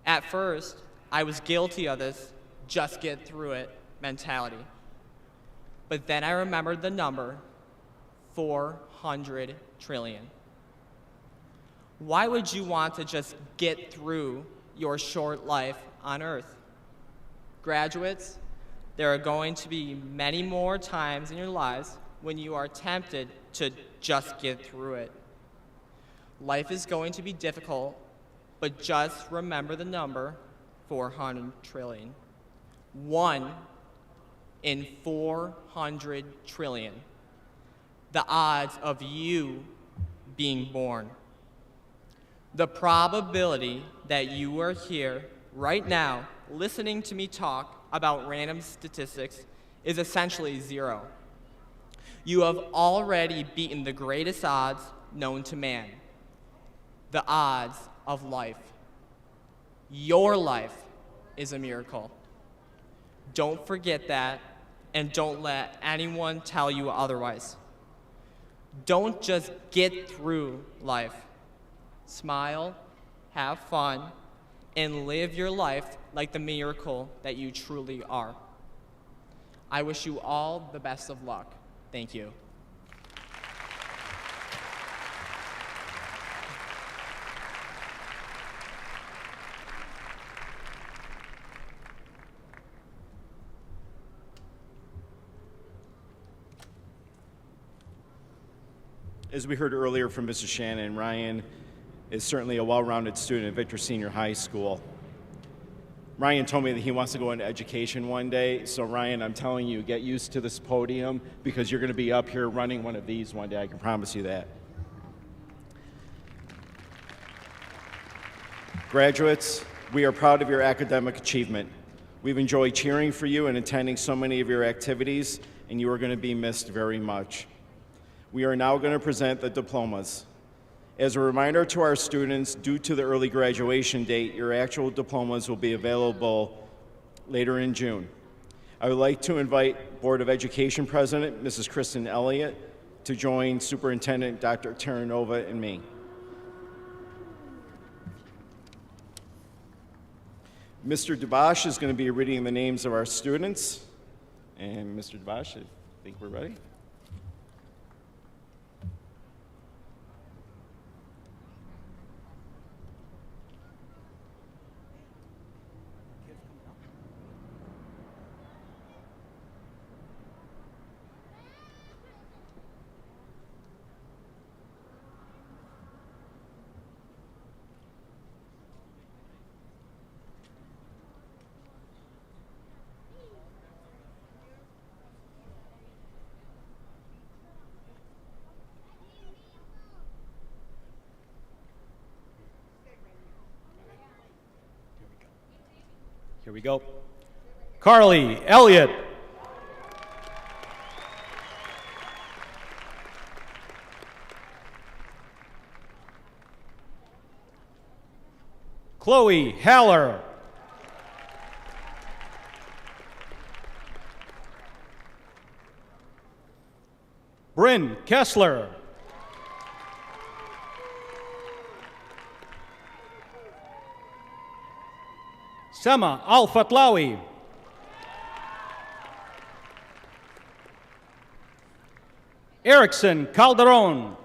At first, I was guilty of this just get through it mentality. But then I remembered the number 400 trillion. Why would you want to just get through your short life on Earth? Graduates, there are going to be many more times in your lives when you are tempted to just get through it. Life is going to be difficult, but just remember the number 400 trillion. 1 in 400 trillion. The odds of you being born. The probability that you are here right now listening to me talk about random statistics is essentially 0. You have already beaten the greatest odds known to man, the odds of life. Your life is a miracle. Don't forget that, and don't let anyone tell you otherwise. Don't just get through life. Smile, have fun, and live your life like the miracle that you truly are. I wish you all the best of luck. Thank you. As we heard earlier from Mrs. Shannon, Ryan is certainly a well-rounded student at Victor Senior High School. Ryan told me that he wants to go into education one day, so Ryan, I'm telling you, get used to this podium because you're going to be up here running one of these one day, I can promise you that. Graduates, we are proud of your academic achievement. We've enjoyed cheering for you and attending so many of your activities, and you are going to be missed very much. We are now going to present the diplomas. As a reminder to our students, due to the early graduation date, your actual diplomas will be available later in June. I would like to invite Board of Education President, Mrs. Kristen Elliott, to join Superintendent Dr. Terranova and me. Mr. Dubash is going to be reading the names of our students. And Mr. Dubash, I think we're ready. Here we go. Carly Elliott. Chloe Haller. Bryn Kessler. Sema Al-Fatlawi. Erickson Calderon.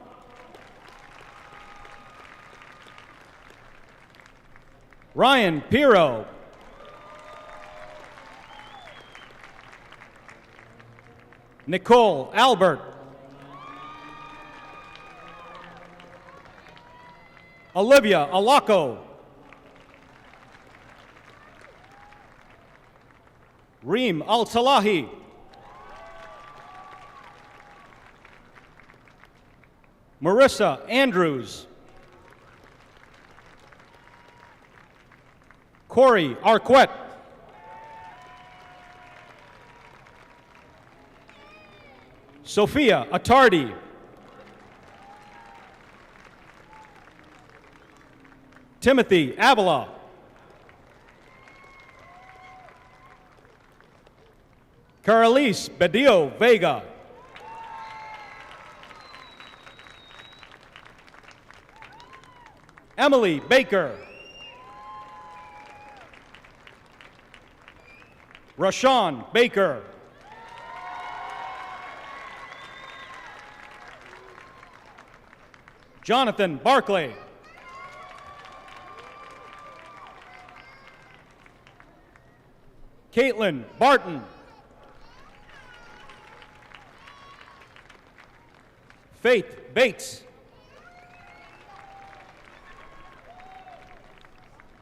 Ryan Piro. Nicole Albert. Olivia Alaco. Reem Al-Salahi. Marissa Andrews. Corey Arquette. Sophia Attardi. Timothy Avila. Carolise Bedillo Vega. Emily Baker. Rashawn Baker. Jonathan Barclay. Caitlin Barton. Faith Bates.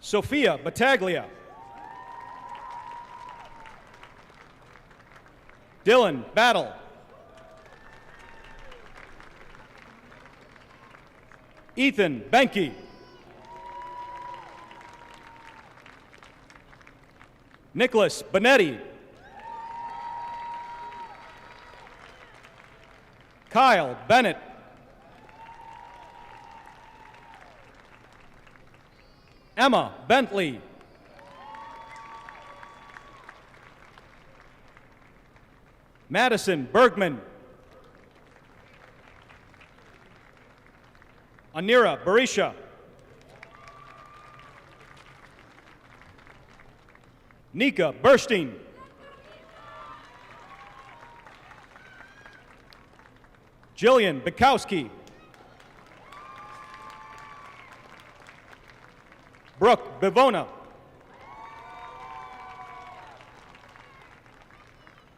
Sophia Battaglia. Dylan Battle. Ethan Benke. Nicholas Benetti. Kyle Bennett. Emma Bentley. Madison Bergman. Anira Barisha. Nika Burstein. Jillian Bukowski. Brooke Bivona.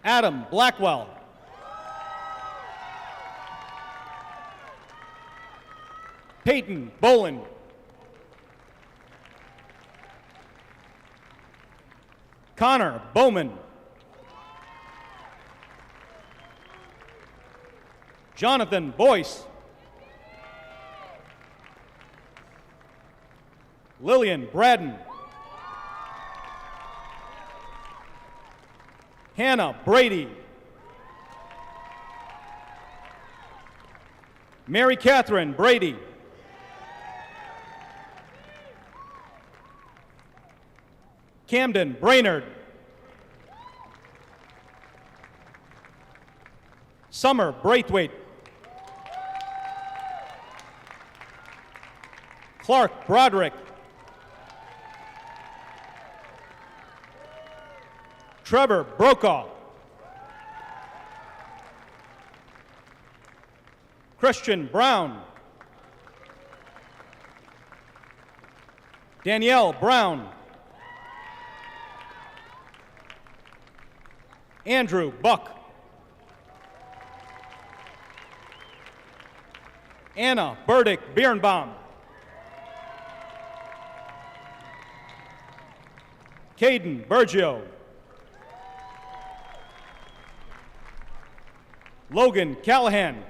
Adam Blackwell. Peyton Boland. Connor Bowman. Jonathan Boyce. Lillian Braden. Hannah Brady. Mary Catherine Brady. Camden Brainerd. Summer Braithwaite. Clark Broderick. Trevor Brokaw. Christian Brown. Danielle Brown. Andrew Buck. Anna Burdick Birnbaum. Caden Bergio. Logan Callahan.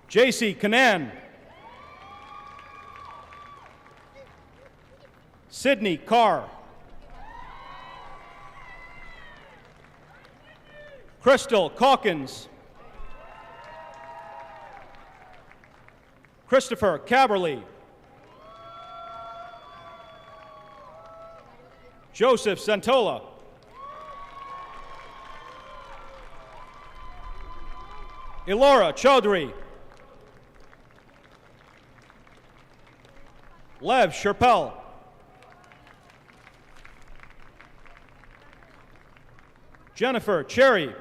J.C. Canan. Sydney Carr. Crystal Calkins. Christopher Caberly. Joseph Santola. Elora Chaudhry. Lev Sherpel. Jennifer Cherry.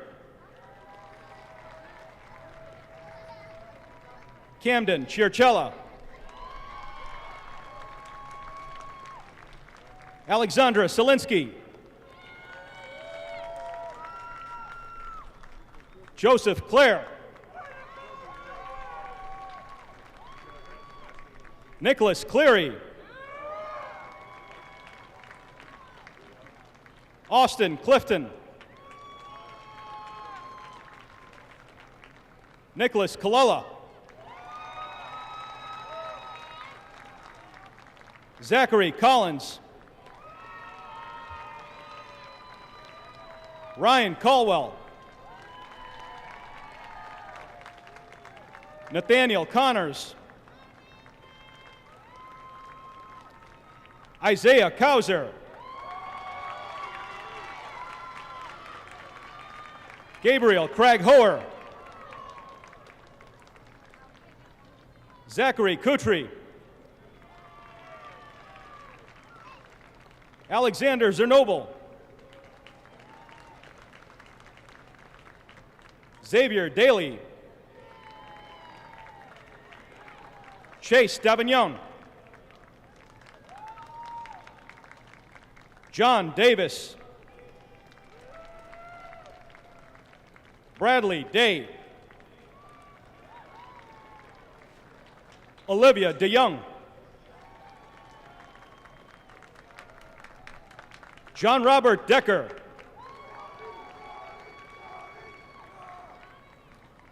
Camden Chirchella. Alexandra Selinsky. Joseph Clare. Nicholas Cleary. Austin Clifton. Nicholas Colella. Zachary Collins. Ryan Caldwell. Nathaniel Connors. Isaiah Kauser. Gabriel Craig Hoer. Zachary Kutry. Alexander Zernoble. Xavier Daly. Chase Davignon. John Davis. Bradley Day. Olivia DeYoung. John Robert Decker.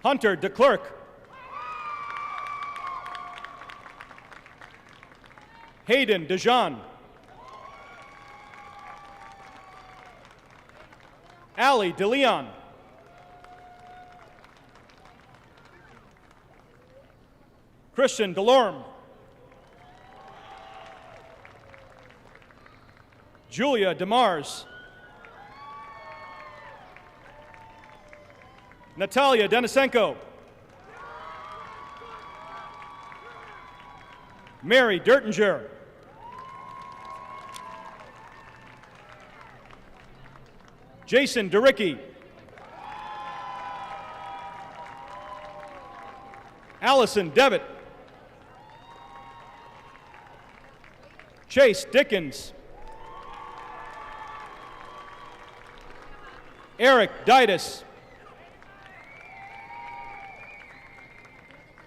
Hunter DeClerc. Hayden DeJean. Allie DeLeon. Christian Delorme. Julia DeMars. Natalia Denisenko. Mary Dertinger. Jason DeRicky. Allison Devitt. Chase Dickens. Eric Didas.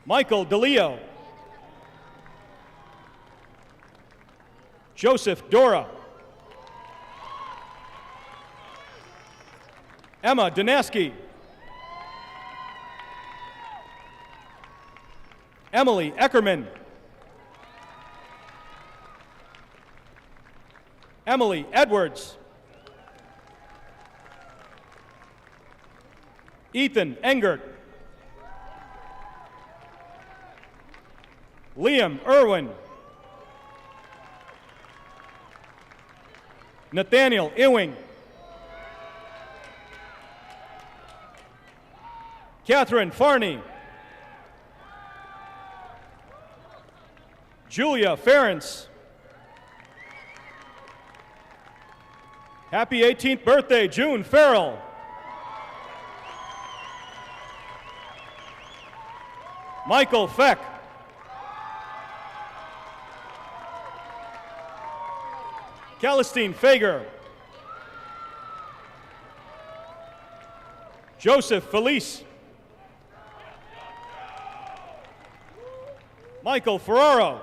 Michael DeLeo. Joseph Dora. Emma Donaski. Emily Eckerman. Emily Edwards. Ethan Engert. Liam Irwin. Nathaniel Ewing. Catherine Farney. Julia Ference. Happy 18th birthday, June Farrell. Michael Feck. Celestine Fager. Joseph Felice. Michael Ferraro.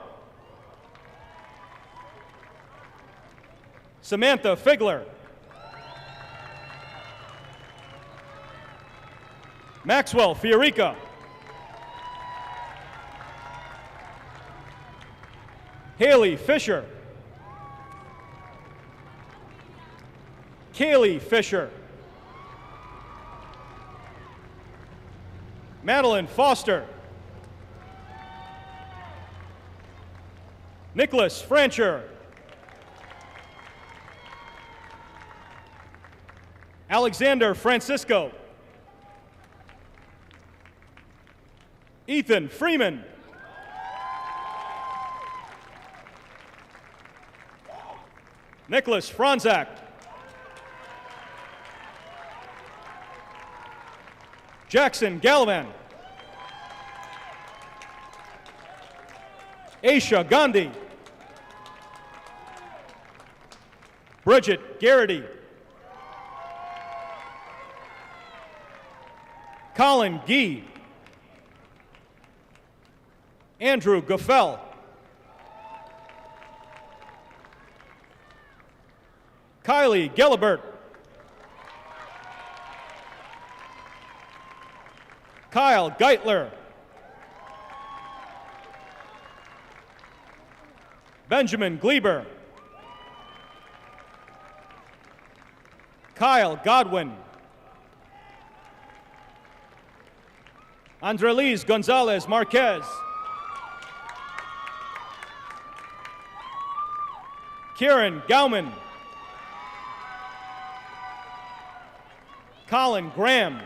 Samantha Figler. Maxwell Fiorica. Haley Fisher. Kaylee Fisher. Madeline Foster. Nicholas Francher. Alexander Francisco. Ethan Freeman. Nicholas Franzak. Jackson Gallivan. Aisha Gandhi. Bridget Garrity. Colin Gee. Andrew Gaffel. Kylie Gillibert. Kyle Geitler. Benjamin Gleber. Kyle Godwin. Andrelise Gonzalez Marquez. Kieran Gauman. Colin Graham.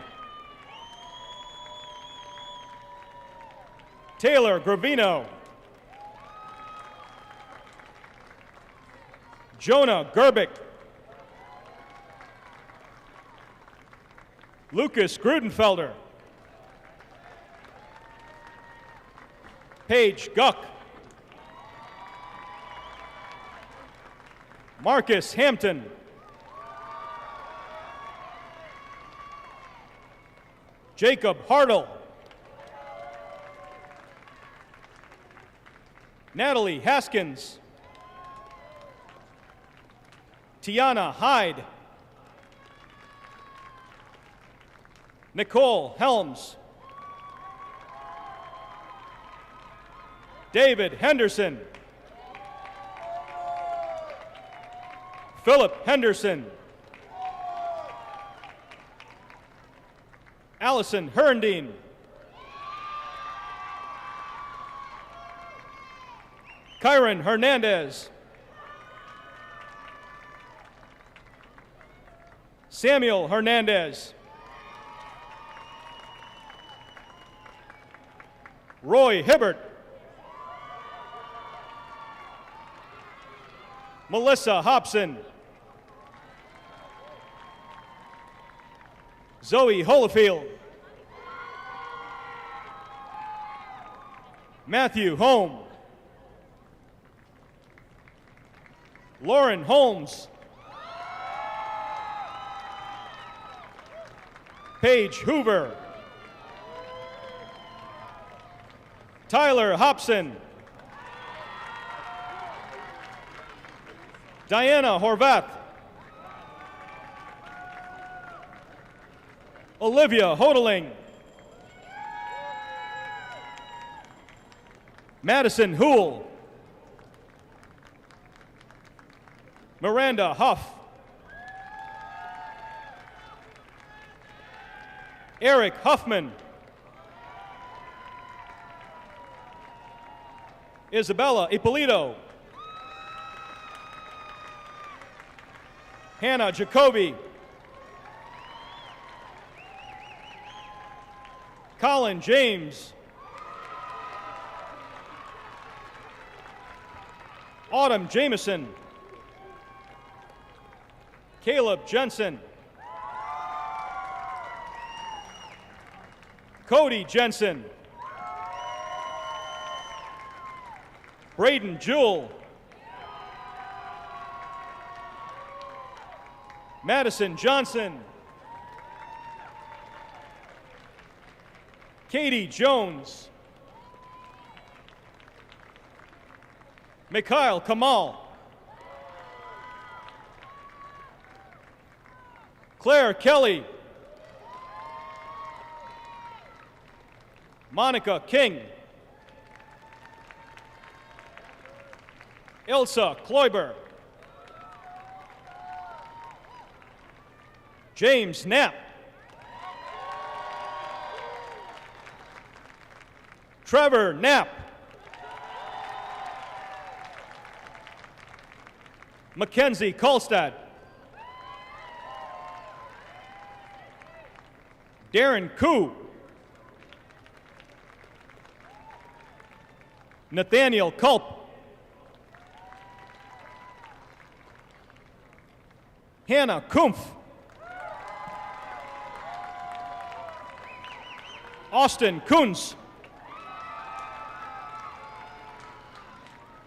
Taylor Gravino. Jonah Gerbic. Lucas Grudenfelder. Paige Guck. Marcus Hampton. Jacob Hartle. Natalie Haskins. Tiana Hyde. Nicole Helms. David Henderson. Philip Henderson. Allison Herndine. Kyron Hernandez. Samuel Hernandez. Roy Hibbert. Melissa Hobson. Zoe Holofield. Matthew Holm. Lauren Holmes. Paige Hoover. Tyler Hobson. Diana Horvath. Olivia Hodeling. Madison Hool. Miranda Huff. Eric Huffman. Isabella Ippolito. Hannah Jacoby. Colin James. Autumn Jameson. Caleb Jensen. Cody Jensen. Braden Jewell. Madison Johnson. Katie Jones. Mikhail Kamal. Claire Kelly. Monica King. Ilsa Kloiber. James Knapp. Trevor Knapp. Mackenzie Kolstad. Darren Koo. Nathaniel Culp. Hannah Kumpf. Austin Kunz.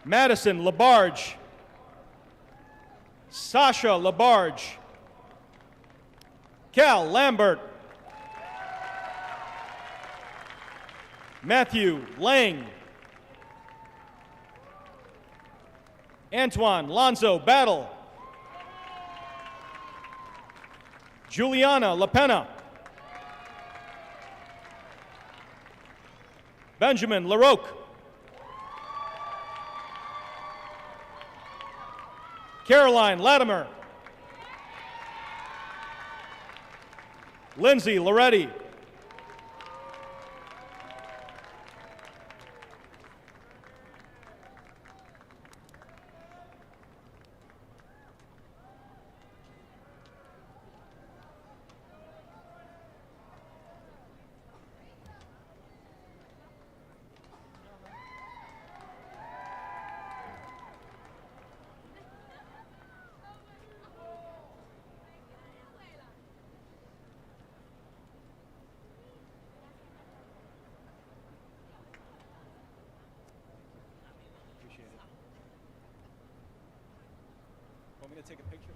Madison Labarge. Sasha Labarge. Cal Lambert. Matthew Lang. Antoine Lonzo Battle. Juliana LaPena. Benjamin LaRoque. Caroline Latimer. Lindsay Loretti. Want me to take a picture?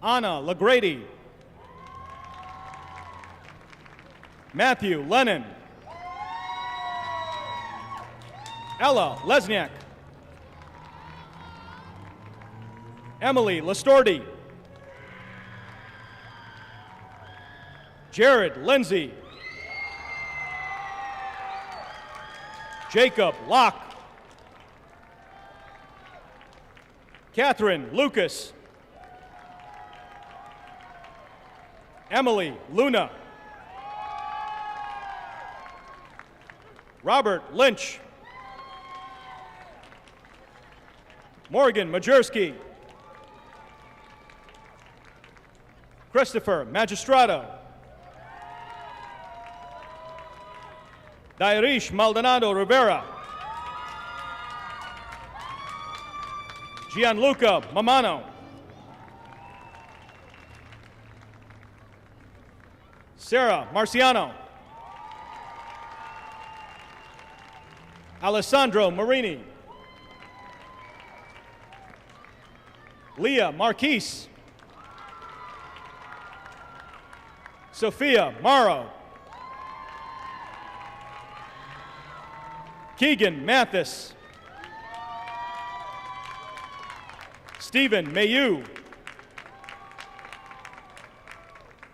Anna LaGrady. Matthew Lennon. Ella Lesniak. Emily Lastordi. Jared Lindsay. Jacob Locke. Catherine Lucas. Emily Luna. Robert Lynch. Morgan Majerski. Christopher Magistrato. Dairish Maldonado Rivera. Gianluca Mamano. Sarah Marciano. Alessandro Marini. Leah Marquise. Sophia Morrow. Keegan Mathis. Stephen Mayu.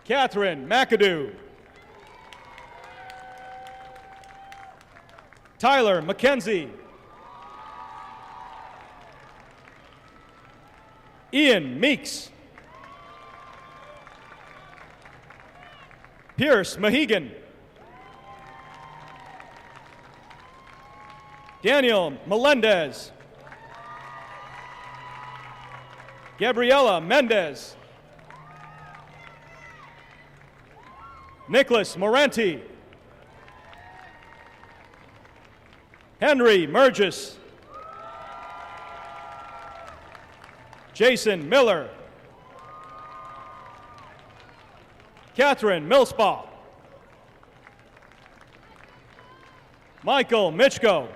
Catherine McAdoo. Tyler McKenzie. Ian Meeks. Pierce Mahegan. Daniel Melendez. Gabriela Mendez. Nicholas Moranti. Henry Mergis. Jason Miller. Catherine Millspaw. Michael Mitchko.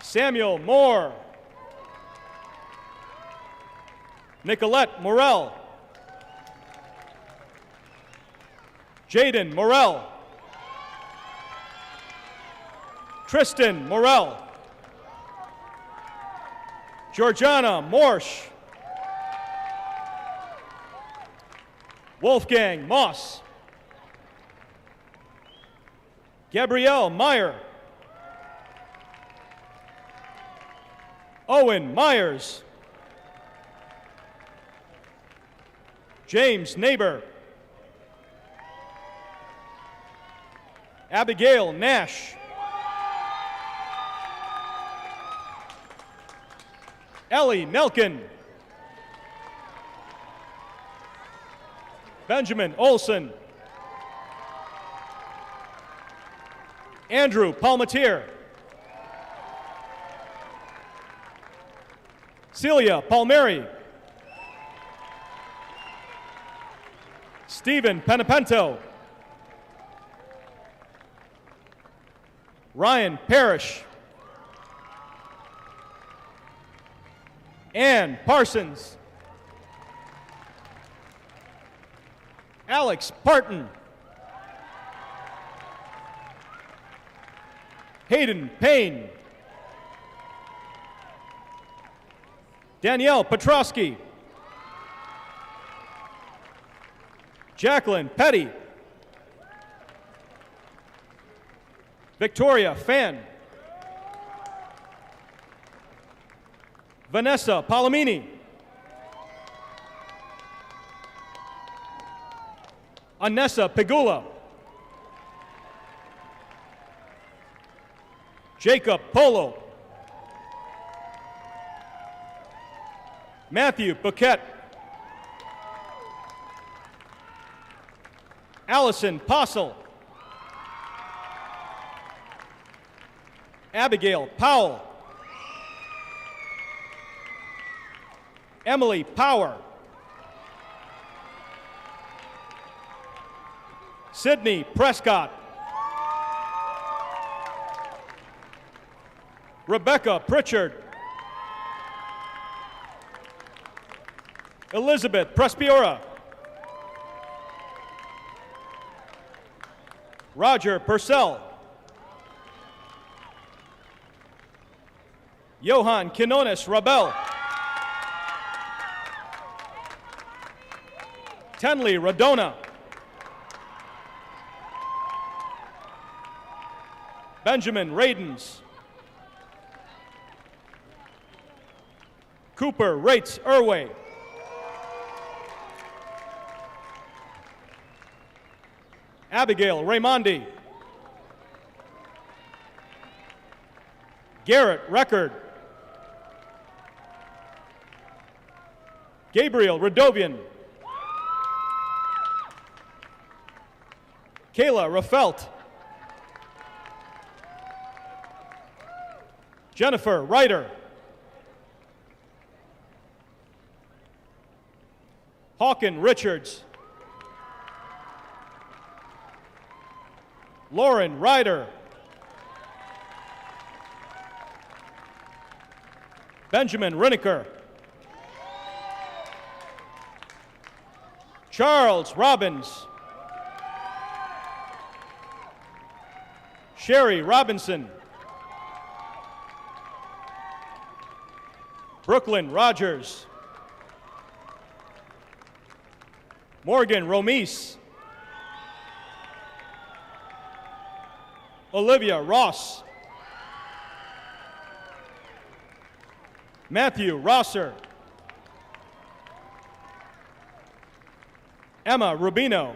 Samuel Moore. Nicolette Morell. Jaden Morell. Tristan Morell. Georgiana Morsch. Wolfgang Moss. Gabrielle Meyer. Owen Myers. James Neighbor. Abigail Nash. Ellie Nelkin. Benjamin Olson. Andrew Palmatier. Celia Palmieri. Stephen Penapento. Ryan Parrish. Ann Parsons. Alex Parton. Hayden Payne. Danielle Petrosky. Jacqueline Petty. Victoria Fan. Vanessa Palomini. Anessa Pegula. Jacob Polo. Matthew Bouquet. Allison Possel. Abigail Powell. Emily Power. Sydney Prescott. Rebecca Pritchard. Elizabeth Prespiora. Roger Purcell. Johan Quinones Rabel. Tenley Radona. Benjamin Radens. Cooper Rates Irway. Abigail Raimondi. Garrett Record. Gabriel Radovian. Kayla Raffelt. Jennifer Ryder. Hawken Richards. Lauren Ryder. Benjamin Riniker. Charles Robbins. Sherry Robinson. Brooklyn Rogers. Morgan Romise. Olivia Ross. Matthew Rosser. Emma Rubino.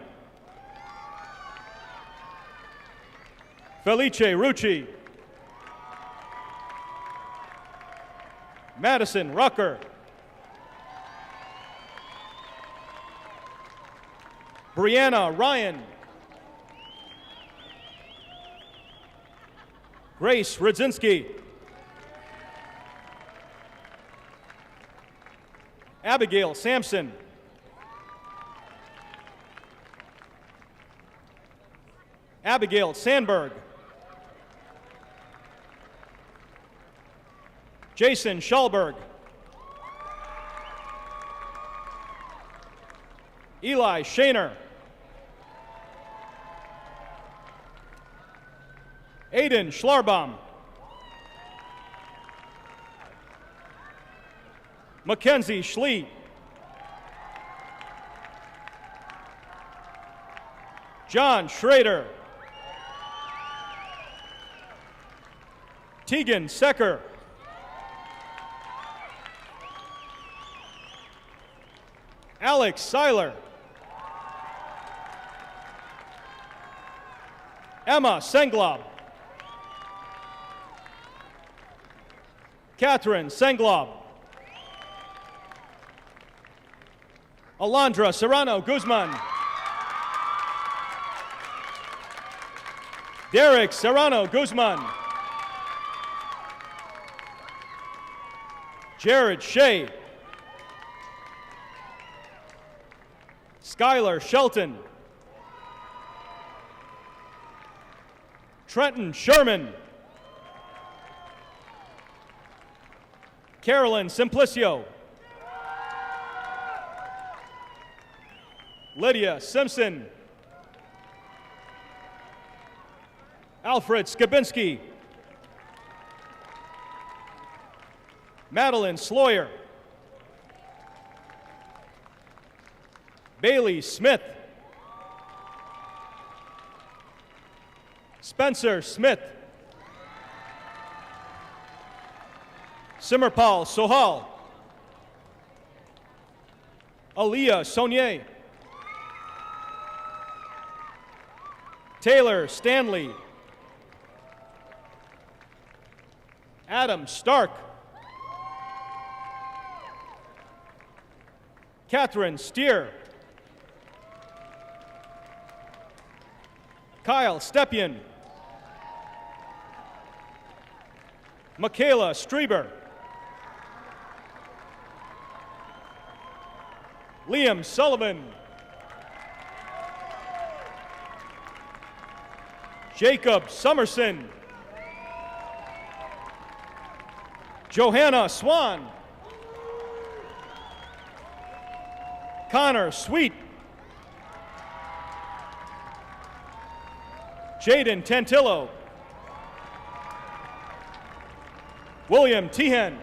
Felice Rucci. Madison Rucker. Brianna Ryan. Grace Rudzinski. Abigail Sampson. Abigail Sandberg. Jason Schallberg. Eli Shaner. Aiden Schlarbaum. Mackenzie Schlee. John Schrader. Tegan Secker. Alex Seiler. Emma Senglob. Catherine Senglob. Alondra Serrano Guzman. Derek Serrano Guzman. Jared Shea. Skylar Shelton. Trenton Sherman. Carolyn Simplicio. Lydia Simpson. Alfred Skabinski. Madeline Sloyer. Bailey Smith. Spencer Smith. Simmerpal Sohal. Aaliyah Sonier. Taylor Stanley. Adam Stark. Catherine Steer. Kyle Stepien. Michaela Strieber. Liam Sullivan. Jacob Summerson. Johanna Swan. Connor Sweet. Jaden Tantillo. William Tehan.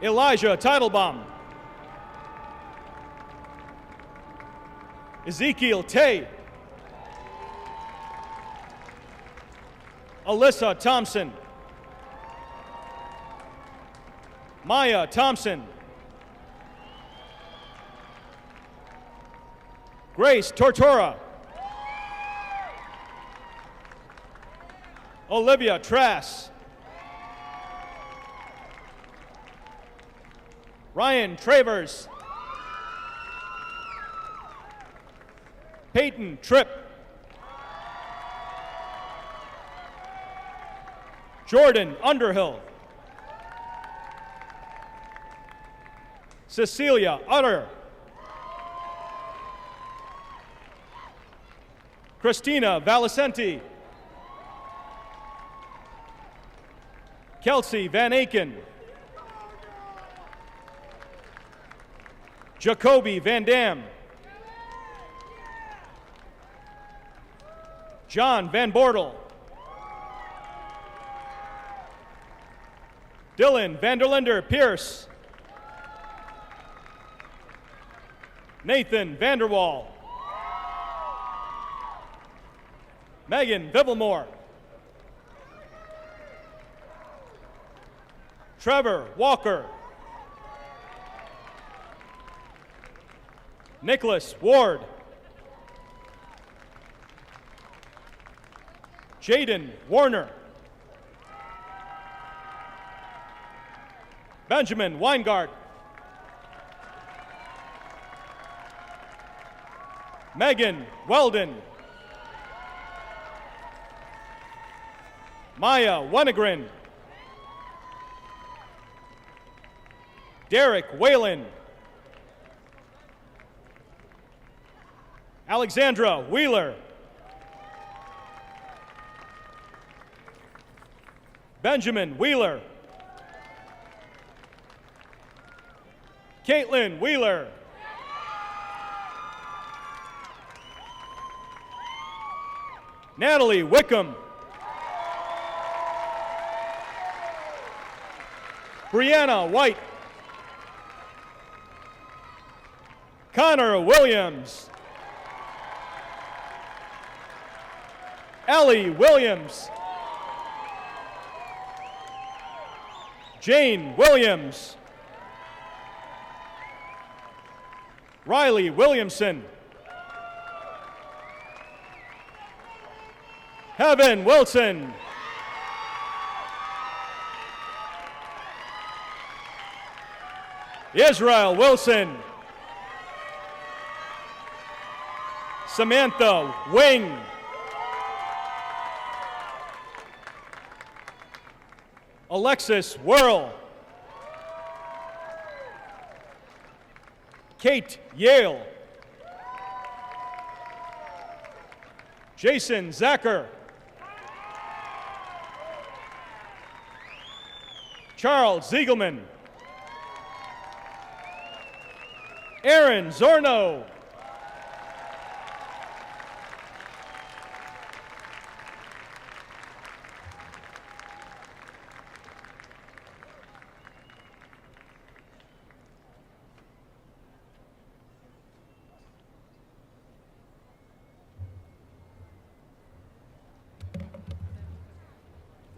Elijah Teitelbaum. Ezekiel Tay. Alyssa Thompson. Maya Thompson. Grace Tortora. Olivia Trass. Ryan Travers. Peyton Tripp. Jordan Underhill. Cecilia Utter. Christina Valicenti. Kelsey Van Aken. Jacoby Van Dam. John Van Bortel. Dylan Vanderlinder Pierce. Nathan Vanderwall. Megan Vivilmore. Trevor Walker. Nicholas Ward. Jaden Warner. Benjamin Weingart. Megan Weldon. Maya Wenegrin. Derek Whalen. Alexandra Wheeler. Benjamin Wheeler. Caitlin Wheeler. Natalie Wickham. Brianna White. Connor Williams. Ellie Williams. Jane Williams. Riley Williamson. Heaven Wilson. Israel Wilson. Samantha Wing. Alexis Whirl. Kate Yale. Jason Zacher. Charles Ziegelman. Aaron Zorno.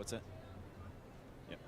What's that? Yep.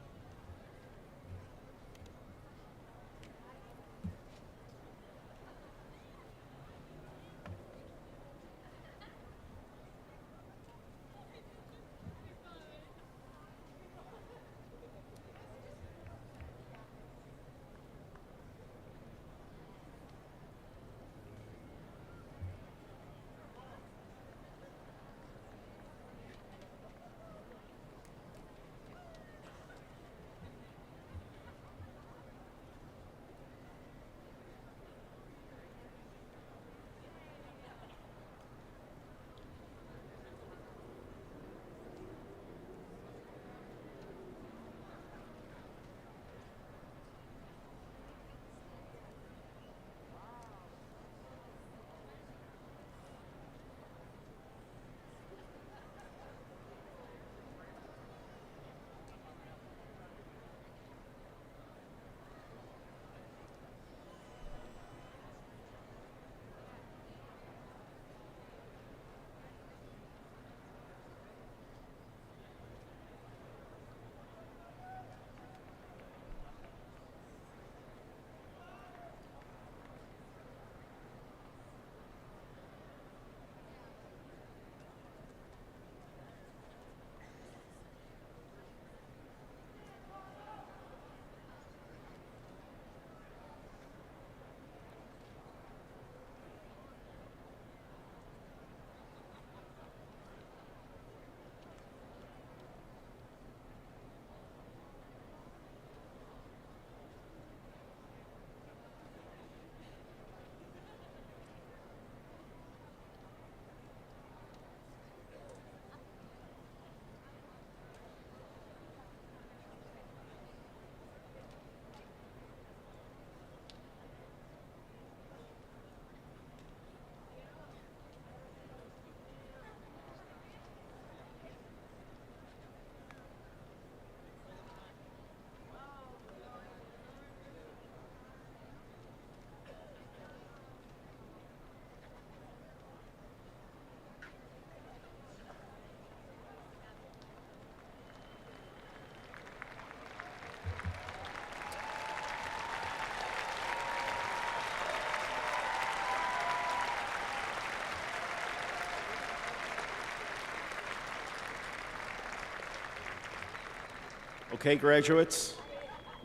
Okay, graduates,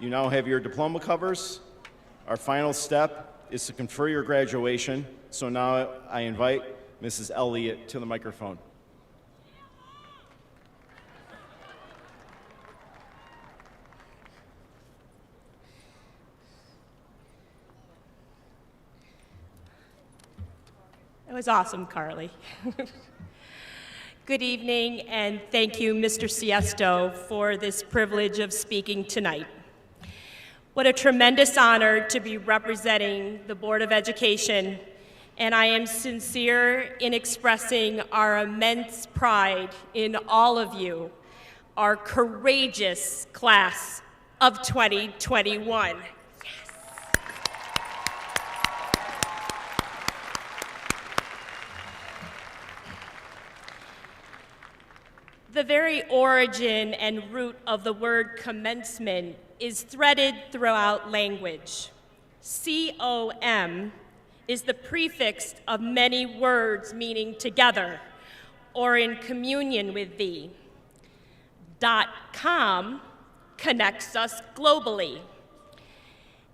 you now have your diploma covers. Our final step is to confer your graduation. So now I invite Mrs. Elliott to the microphone. That was awesome, Carly. Good evening, and thank you, Mr. Siesto, for this privilege of speaking tonight. What a tremendous honor to be representing the Board of Education, and I am sincere in expressing our immense pride in all of you, our courageous class of 2021. The very origin and root of the word commencement is threaded throughout language. C-O-M is the prefix of many words meaning together or in communion with thee. .com connects us globally.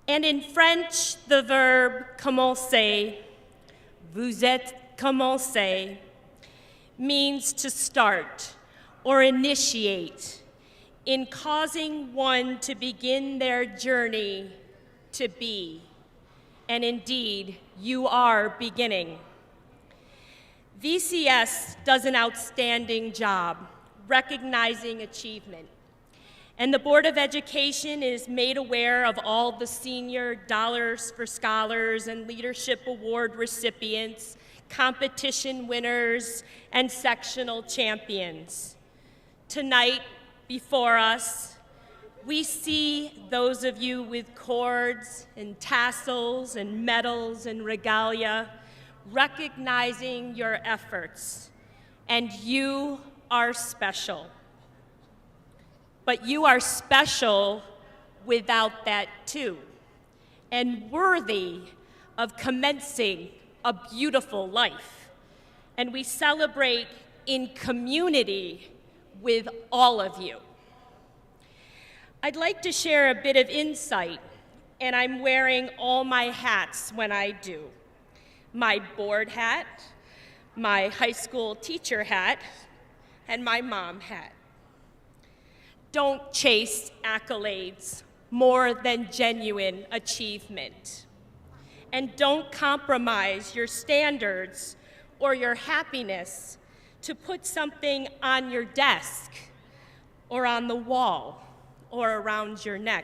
And in French, the verb commencer, vous êtes commencé, means to start or initiate, in causing one to begin their journey to be. And indeed, you are beginning. VCS does an outstanding job recognizing achievement. And the Board of Education is made aware of all the senior Dollars for Scholars and Leadership Award recipients, competition winners, and sectional champions. Tonight, before us, we see those of you with cords and tassels and medals and regalia, recognizing your efforts, and you are special. But you are special without that too, and worthy of commencing a beautiful life. And we celebrate in community with all of you. I'd like to share a bit of insight, and I'm wearing all my hats when I do. My board hat, my high school teacher hat, and my mom hat. Don't chase accolades more than genuine achievement. And don't compromise your standards or your happiness to put something on your desk or on the wall or around your neck.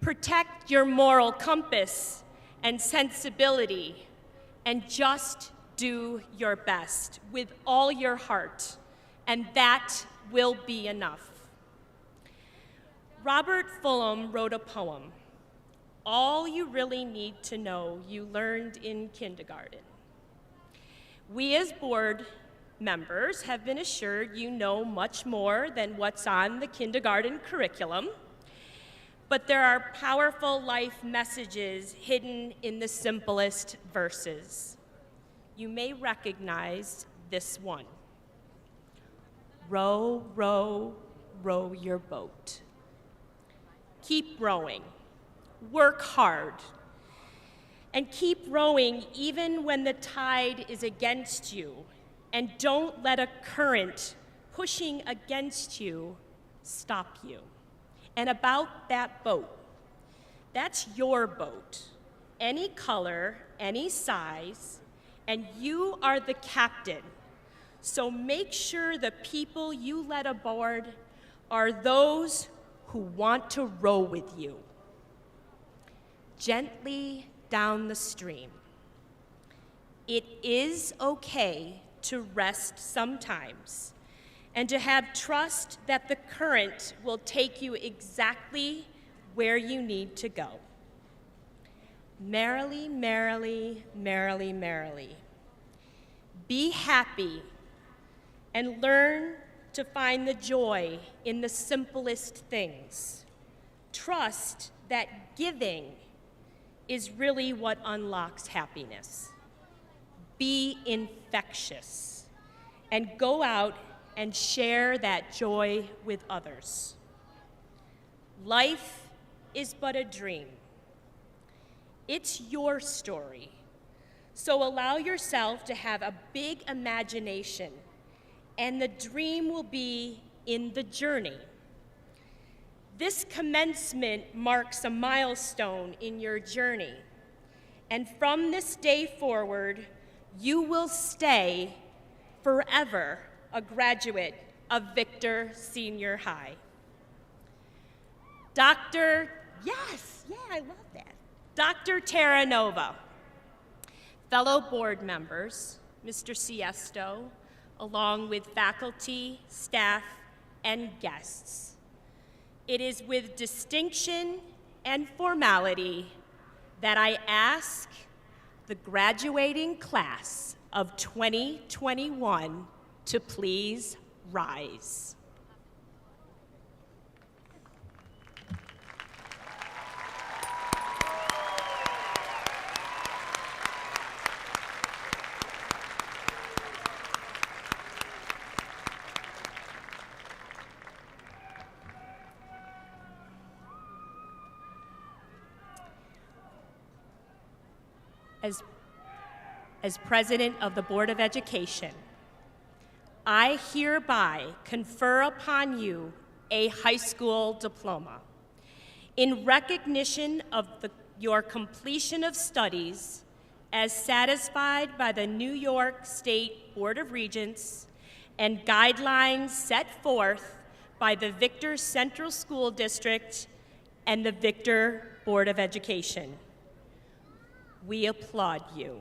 Protect your moral compass and sensibility and just do your best with all your heart, and that will be enough. Robert Fulghum wrote a poem, All You Really Need to Know You Learned in Kindergarten. We as board members have been assured you know much more than what's on the kindergarten curriculum, but there are powerful life messages hidden in the simplest verses. You may recognize this one. Row, row, row your boat. Keep rowing. Work hard. And keep rowing even when the tide is against you. And don't let a current pushing against you stop you. And about that boat, that's your boat. Any color, any size, and you are the captain. So make sure the people you let aboard are those who want to row with you. Gently down the stream. It is okay to rest sometimes and to have trust that the current will take you exactly where you need to go. Merrily, merrily, merrily, merrily. Be happy and learn to find the joy in the simplest things. Trust that giving is really what unlocks happiness. Be infectious and go out and share that joy with others. Life is but a dream. It's your story. So allow yourself to have a big imagination, and the dream will be in the journey. This commencement marks a milestone in your journey, and from this day forward, you will stay forever a graduate of Victor Senior High. Dr. Terranova, fellow board members, Mr. Siesto, along with faculty, staff, and guests. It is with distinction and formality that I ask the graduating class of 2021 to please rise. As President of the Board of Education, I hereby confer upon you a high school diploma. In recognition of your completion of studies as satisfied by the New York State Board of Regents and guidelines set forth by the Victor Central School District and the Victor Board of Education. We applaud you.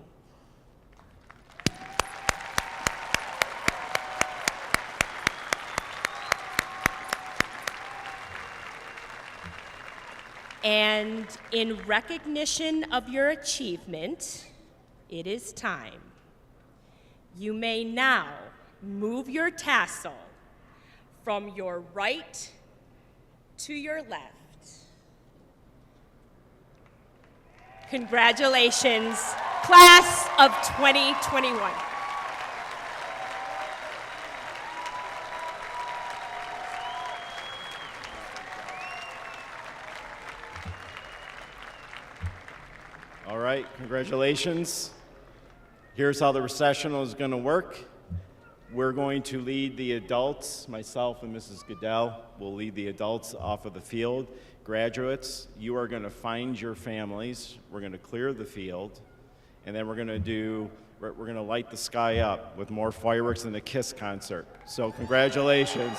And in recognition of your achievement, it is time. You may now move your tassel from your right to your left. Congratulations, class of 2021. All right, congratulations. Here's how the recessional is going to work. We're going to lead the adults, myself and Mrs. Goodell will lead the adults off of the field. Graduates, you are going to find your families. We're going to clear the field, and then we're going to light the sky up with more fireworks than a KISS concert. So congratulations.